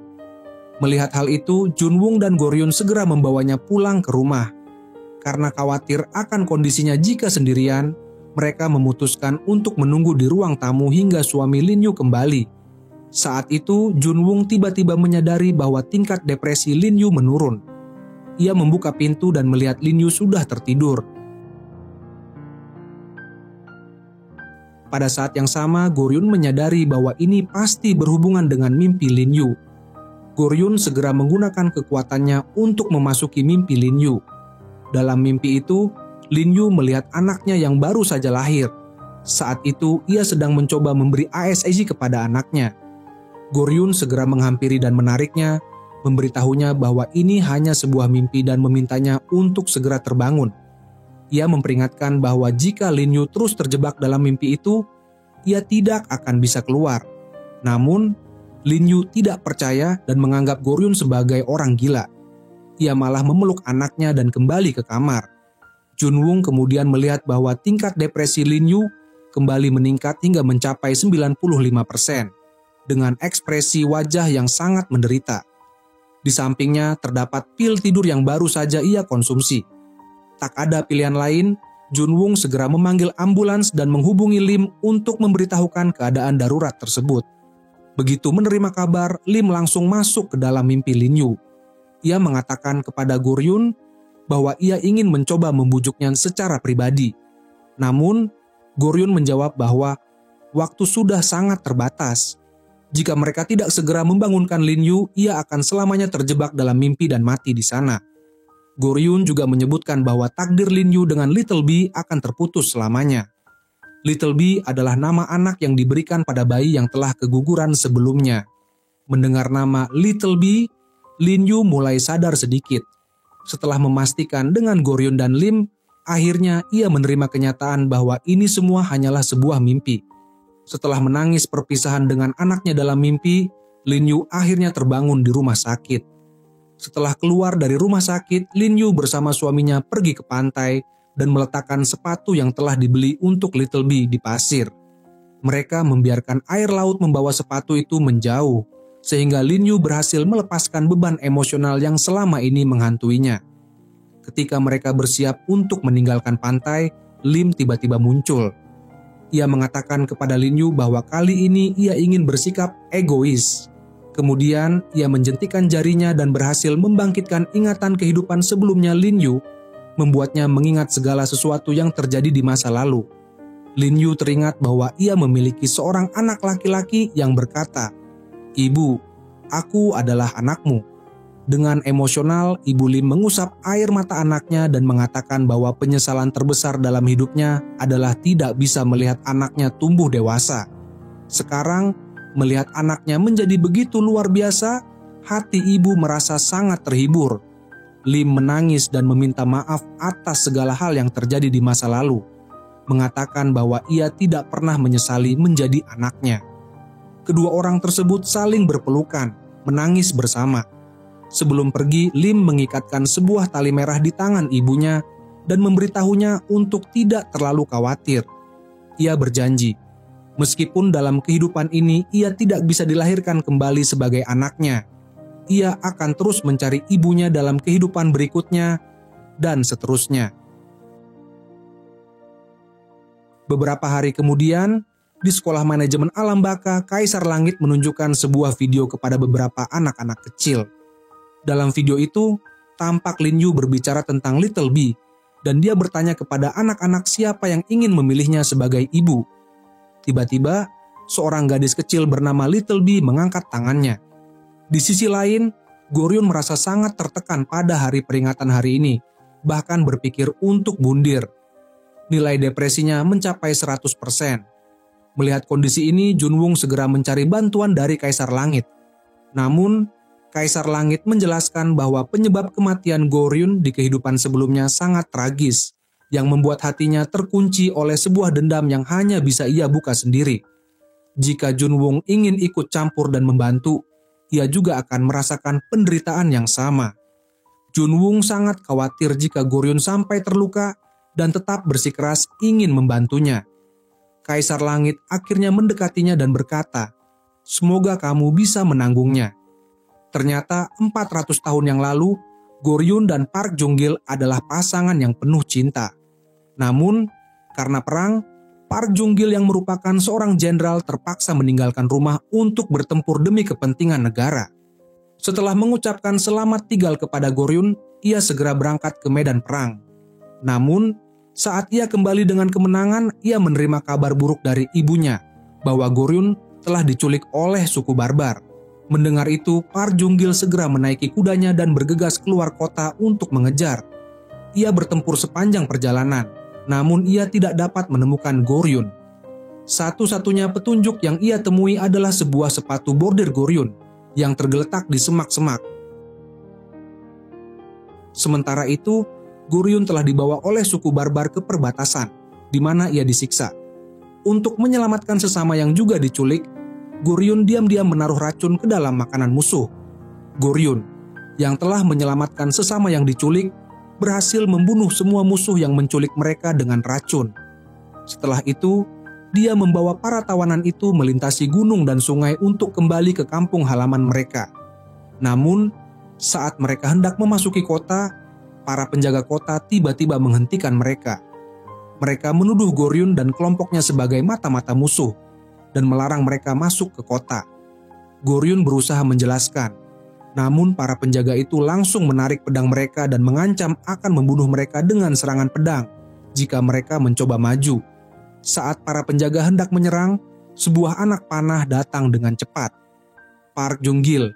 Melihat hal itu, Junwoo dan Goryun segera membawanya pulang ke rumah. Karena khawatir akan kondisinya jika sendirian, mereka memutuskan untuk menunggu di ruang tamu hingga suami Lin Yu kembali. Saat itu, Junwoo tiba-tiba menyadari bahwa tingkat depresi Lin Yu menurun. Ia membuka pintu dan melihat Lin Yu sudah tertidur. Pada saat yang sama, Goryun menyadari bahwa ini pasti berhubungan dengan mimpi Lin Yu. Goryun segera menggunakan kekuatannya untuk memasuki mimpi Lin Yu. Dalam mimpi itu, Lin Yu melihat anaknya yang baru saja lahir. Saat itu, ia sedang mencoba memberi ASI kepada anaknya. Goryun segera menghampiri dan menariknya, memberitahunya bahwa ini hanya sebuah mimpi dan memintanya untuk segera terbangun. Ia memperingatkan bahwa jika Lin Yu terus terjebak dalam mimpi itu, ia tidak akan bisa keluar. Namun, Lin Yu tidak percaya dan menganggap Goryun sebagai orang gila. Ia malah memeluk anaknya dan kembali ke kamar. Junwoo kemudian melihat bahwa tingkat depresi Lin Yu kembali meningkat hingga mencapai 95%. dengan ekspresi wajah yang sangat menderita. Di sampingnya terdapat pil tidur yang baru saja ia konsumsi. Tak ada pilihan lain, Junwung segera memanggil ambulans dan menghubungi Lim untuk memberitahukan keadaan darurat tersebut. Begitu menerima kabar, Lim langsung masuk ke dalam mimpi Lin Yu. Ia mengatakan kepada Goryun bahwa ia ingin mencoba membujuknya secara pribadi. Namun, Goryun menjawab bahwa waktu sudah sangat terbatas. Jika mereka tidak segera membangunkan Lin Yu, ia akan selamanya terjebak dalam mimpi dan mati di sana. Goryun juga menyebutkan bahwa takdir Lin Yu dengan Little B akan terputus selamanya. Little B adalah nama anak yang diberikan pada bayi yang telah keguguran sebelumnya. Mendengar nama Little B, Lin Yu mulai sadar sedikit. Setelah memastikan dengan Goryun dan Lim, akhirnya ia menerima kenyataan bahwa ini semua hanyalah sebuah mimpi. Setelah menangis perpisahan dengan anaknya dalam mimpi, Lin Yu akhirnya terbangun di rumah sakit. Setelah keluar dari rumah sakit, Lin Yu bersama suaminya pergi ke pantai dan meletakkan sepatu yang telah dibeli untuk Little B di pasir. Mereka membiarkan air laut membawa sepatu itu menjauh, sehingga Lin Yu berhasil melepaskan beban emosional yang selama ini menghantuinya. Ketika mereka bersiap untuk meninggalkan pantai, Lim tiba-tiba muncul. Ia mengatakan kepada Lin Yu bahwa kali ini ia ingin bersikap egois. Kemudian ia menjentikan jarinya dan berhasil membangkitkan ingatan kehidupan sebelumnya Lin Yu, membuatnya mengingat segala sesuatu yang terjadi di masa lalu. Lin Yu teringat bahwa ia memiliki seorang anak laki-laki yang berkata, "Ibu, aku adalah anakmu." Dengan emosional, Ibu Lim mengusap air mata anaknya dan mengatakan bahwa penyesalan terbesar dalam hidupnya adalah tidak bisa melihat anaknya tumbuh dewasa. Sekarang, melihat anaknya menjadi begitu luar biasa, hati ibu merasa sangat terhibur. Lim menangis dan meminta maaf atas segala hal yang terjadi di masa lalu, mengatakan bahwa ia tidak pernah menyesali menjadi anaknya. Kedua orang tersebut saling berpelukan, menangis bersama. Sebelum pergi, Lim mengikatkan sebuah tali merah di tangan ibunya dan memberitahunya untuk tidak terlalu khawatir. Ia berjanji, meskipun dalam kehidupan ini ia tidak bisa dilahirkan kembali sebagai anaknya, ia akan terus mencari ibunya dalam kehidupan berikutnya, dan seterusnya. Beberapa hari kemudian, di sekolah manajemen alam baka, Kaisar Langit menunjukkan sebuah video kepada beberapa anak-anak kecil. Dalam video itu, tampak Lin Yu berbicara tentang Little B, dan dia bertanya kepada anak-anak siapa yang ingin memilihnya sebagai ibu. Tiba-tiba, seorang gadis kecil bernama Little B mengangkat tangannya. Di sisi lain, Goryun merasa sangat tertekan pada hari peringatan hari ini, bahkan berpikir untuk bundir. Nilai depresinya mencapai 100%. Melihat kondisi ini, Junwung segera mencari bantuan dari Kaisar Langit. Namun, Kaisar Langit menjelaskan bahwa penyebab kematian Goryun di kehidupan sebelumnya sangat tragis, yang membuat hatinya terkunci oleh sebuah dendam yang hanya bisa ia buka sendiri. Jika Junwung ingin ikut campur dan membantu, ia juga akan merasakan penderitaan yang sama. Junwung sangat khawatir jika Goryun sampai terluka dan tetap bersikeras ingin membantunya. Kaisar Langit akhirnya mendekatinya dan berkata, "Semoga kamu bisa menanggungnya." Ternyata 400 tahun yang lalu, Goryun dan Park Jong-gil adalah pasangan yang penuh cinta. Namun, karena perang, Park Jong-gil yang merupakan seorang jenderal terpaksa meninggalkan rumah untuk bertempur demi kepentingan negara. Setelah mengucapkan selamat tinggal kepada Goryun, ia segera berangkat ke medan perang. Namun, saat ia kembali dengan kemenangan, ia menerima kabar buruk dari ibunya bahwa Goryun telah diculik oleh suku barbar. Mendengar itu, Park Jong-gil segera menaiki kudanya dan bergegas keluar kota untuk mengejar. Ia bertempur sepanjang perjalanan, namun ia tidak dapat menemukan Goryun. Satu-satunya petunjuk yang ia temui adalah sebuah sepatu bordir Goryun yang tergeletak di semak-semak. Sementara itu, Goryun telah dibawa oleh suku barbar ke perbatasan, di mana ia disiksa. Untuk menyelamatkan sesama yang juga diculik, Goryun diam-diam menaruh racun ke dalam makanan musuh. Goryun, yang telah menyelamatkan sesama yang diculik, berhasil membunuh semua musuh yang menculik mereka dengan racun. Setelah itu, dia membawa para tawanan itu melintasi gunung dan sungai untuk kembali ke kampung halaman mereka. Namun, saat mereka hendak memasuki kota, para penjaga kota tiba-tiba menghentikan mereka. Mereka menuduh Goryun dan kelompoknya sebagai mata-mata musuh dan melarang mereka masuk ke kota. Goryun berusaha menjelaskan, namun para penjaga itu langsung menarik pedang mereka dan mengancam akan membunuh mereka dengan serangan pedang jika mereka mencoba maju. Saat para penjaga hendak menyerang, sebuah anak panah datang dengan cepat. Park Jung-gil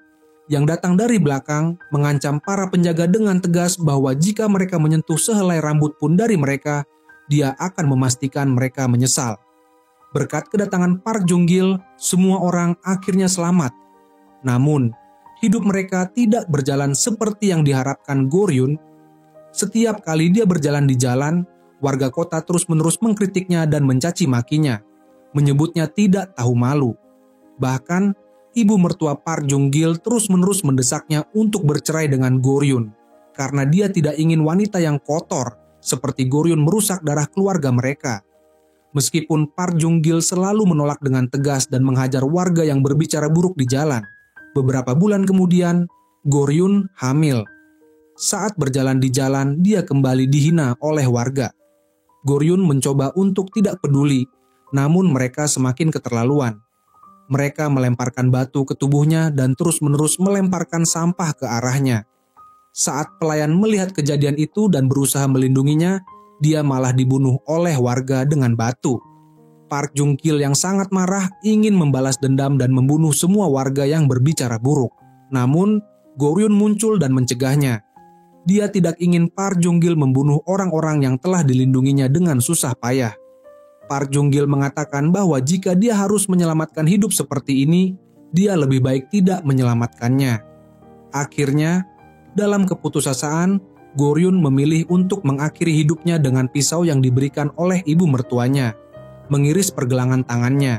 yang datang dari belakang mengancam para penjaga dengan tegas bahwa jika mereka menyentuh sehelai rambut pun dari mereka, dia akan memastikan mereka menyesal. Berkat kedatangan Park Jung-gil, semua orang akhirnya selamat. Namun, hidup mereka tidak berjalan seperti yang diharapkan Goryun. Setiap kali dia berjalan di jalan, warga kota terus-menerus mengkritiknya dan mencaci makinya, menyebutnya tidak tahu malu. Bahkan, ibu mertua Park Jung-gil terus-menerus mendesaknya untuk bercerai dengan Goryun, karena dia tidak ingin wanita yang kotor seperti Goryun merusak darah keluarga mereka. Meskipun Park Jung-gil selalu menolak dengan tegas dan menghajar warga yang berbicara buruk di jalan, beberapa bulan kemudian, Goryun hamil. Saat berjalan di jalan, dia kembali dihina oleh warga. Goryun mencoba untuk tidak peduli, namun mereka semakin keterlaluan. Mereka melemparkan batu ke tubuhnya dan terus-menerus melemparkan sampah ke arahnya. Saat pelayan melihat kejadian itu dan berusaha melindunginya, dia malah dibunuh oleh warga dengan batu. Park Jung-gil yang sangat marah ingin membalas dendam dan membunuh semua warga yang berbicara buruk. Namun, Goryun muncul dan mencegahnya. Dia tidak ingin Park Jung-gil membunuh orang-orang yang telah dilindunginya dengan susah payah. Park Jung-gil mengatakan bahwa jika dia harus menyelamatkan hidup seperti ini, dia lebih baik tidak menyelamatkannya. Akhirnya, dalam keputusasaan, Goryun memilih untuk mengakhiri hidupnya dengan pisau yang diberikan oleh ibu mertuanya, mengiris pergelangan tangannya.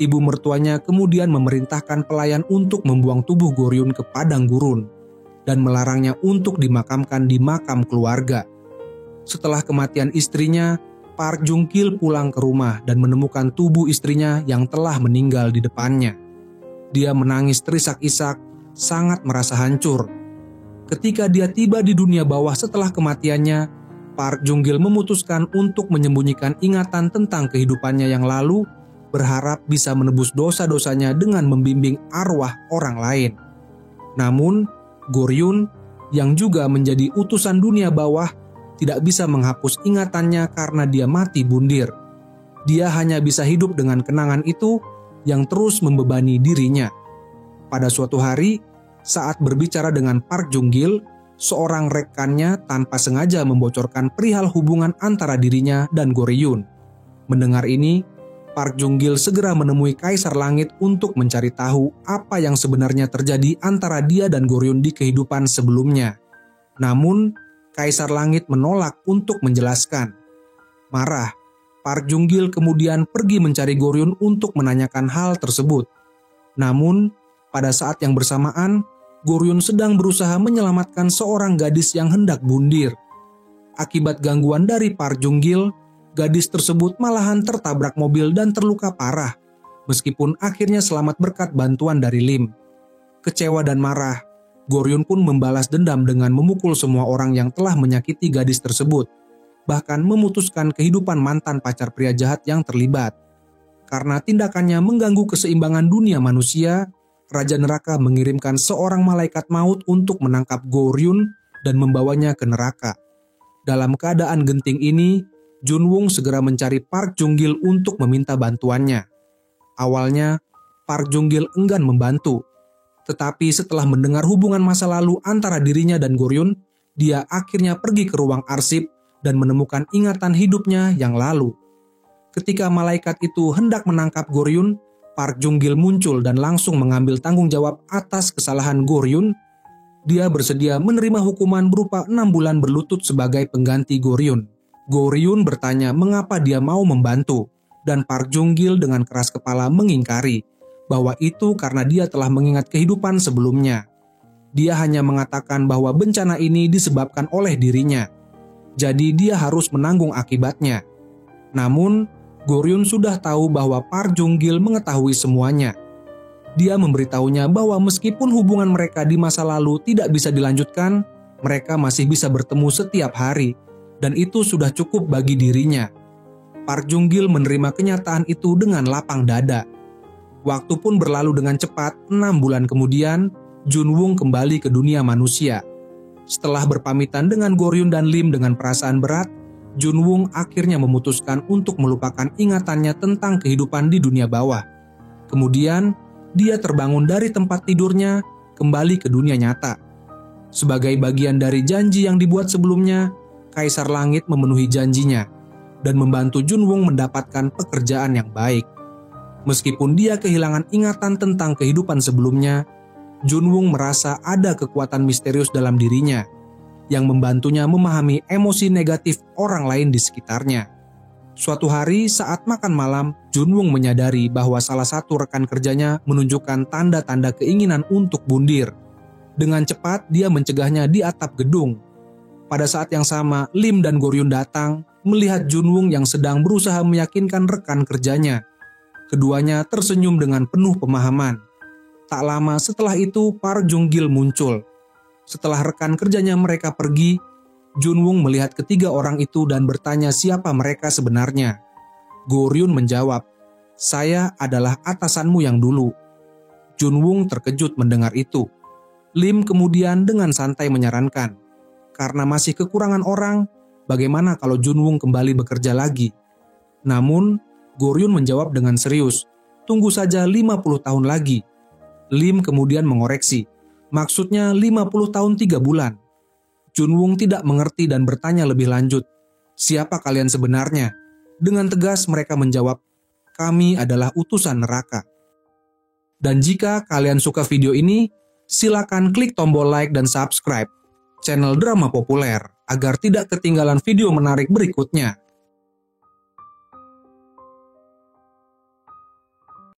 Ibu mertuanya kemudian memerintahkan pelayan untuk membuang tubuh Goryun ke padang gurun dan melarangnya untuk dimakamkan di makam keluarga. Setelah kematian istrinya, Park Jung-gil pulang ke rumah dan menemukan tubuh istrinya yang telah meninggal di depannya. Dia menangis terisak-isak, sangat merasa hancur. Ketika dia tiba di dunia bawah setelah kematiannya, Park Jung-gil memutuskan untuk menyembunyikan ingatan tentang kehidupannya yang lalu, berharap bisa menebus dosa-dosanya dengan membimbing arwah orang lain. Namun, Goryun, yang juga menjadi utusan dunia bawah, tidak bisa menghapus ingatannya karena dia mati bundir. Dia hanya bisa hidup dengan kenangan itu yang terus membebani dirinya. Pada suatu hari, saat berbicara dengan Park Jung-gil, seorang rekannya tanpa sengaja membocorkan perihal hubungan antara dirinya dan Goryun. Mendengar ini, Park Jung-gil segera menemui Kaisar Langit untuk mencari tahu apa yang sebenarnya terjadi antara dia dan Goryun di kehidupan sebelumnya. Namun, Kaisar Langit menolak untuk menjelaskan. Marah, Park Jung-gil kemudian pergi mencari Goryun untuk menanyakan hal tersebut. Namun, pada saat yang bersamaan, Goryun sedang berusaha menyelamatkan seorang gadis yang hendak bundir. Akibat gangguan dari Park Jung-gil, gadis tersebut malahan tertabrak mobil dan terluka parah, meskipun akhirnya selamat berkat bantuan dari Lim. Kecewa dan marah, Goryun pun membalas dendam dengan memukul semua orang yang telah menyakiti gadis tersebut, bahkan memutuskan kehidupan mantan pacar pria jahat yang terlibat. Karena tindakannya mengganggu keseimbangan dunia manusia, Raja Neraka mengirimkan seorang malaikat maut untuk menangkap Goryun dan membawanya ke neraka. Dalam keadaan genting ini, Junwung segera mencari Park Jung-gil untuk meminta bantuannya. Awalnya, Park Jung-gil enggan membantu. Tetapi setelah mendengar hubungan masa lalu antara dirinya dan Goryun, dia akhirnya pergi ke ruang arsip dan menemukan ingatan hidupnya yang lalu. Ketika malaikat itu hendak menangkap Goryun, Park Jung-gil muncul dan langsung mengambil tanggung jawab atas kesalahan Goryun. Dia bersedia menerima hukuman berupa 6 bulan berlutut sebagai pengganti Goryun. Goryun bertanya mengapa dia mau membantu, dan Park Jung-gil dengan keras kepala mengingkari bahwa itu karena dia telah mengingat kehidupan sebelumnya. Dia hanya mengatakan bahwa bencana ini disebabkan oleh dirinya, jadi dia harus menanggung akibatnya. Namun, Goryun sudah tahu bahwa Park Jung-gil mengetahui semuanya. Dia memberitahunya bahwa meskipun hubungan mereka di masa lalu tidak bisa dilanjutkan, mereka masih bisa bertemu setiap hari, dan itu sudah cukup bagi dirinya. Park Jung-gil menerima kenyataan itu dengan lapang dada. Waktu pun berlalu dengan cepat. 6 bulan kemudian, Junwoo kembali ke dunia manusia. Setelah berpamitan dengan Goryun dan Lim dengan perasaan berat, Junwoo akhirnya memutuskan untuk melupakan ingatannya tentang kehidupan di dunia bawah. Kemudian, dia terbangun dari tempat tidurnya, kembali ke dunia nyata. Sebagai bagian dari janji yang dibuat sebelumnya, Kaisar Langit memenuhi janjinya dan membantu Junwoo mendapatkan pekerjaan yang baik. Meskipun dia kehilangan ingatan tentang kehidupan sebelumnya, Junwoo merasa ada kekuatan misterius dalam dirinya yang membantunya memahami emosi negatif orang lain di sekitarnya. Suatu hari saat makan malam, Junwoo menyadari bahwa salah satu rekan kerjanya menunjukkan tanda-tanda keinginan untuk bundir. Dengan cepat dia mencegahnya di atap gedung. Pada saat yang sama, Lim dan Goryun datang melihat Junwoo yang sedang berusaha meyakinkan rekan kerjanya. Keduanya tersenyum dengan penuh pemahaman. Tak lama setelah itu, Park Jung-gil muncul. Setelah rekan kerjanya mereka pergi, Junwoo melihat ketiga orang itu dan bertanya siapa mereka sebenarnya. Goryun menjawab, "Saya adalah atasanmu yang dulu." Junwoo terkejut mendengar itu. Lim kemudian dengan santai menyarankan, "Karena masih kekurangan orang, bagaimana kalau Junwoo kembali bekerja lagi?" Namun, Goryun menjawab dengan serius, "Tunggu saja 50 tahun lagi." Lim kemudian mengoreksi, "Maksudnya 50 tahun 3 bulan. Junwoo tidak mengerti dan bertanya lebih lanjut, "Siapa kalian sebenarnya?" Dengan tegas mereka menjawab, "Kami adalah utusan neraka." Dan jika kalian suka video ini, silakan klik tombol like dan subscribe channel Drama Populer agar tidak ketinggalan video menarik berikutnya.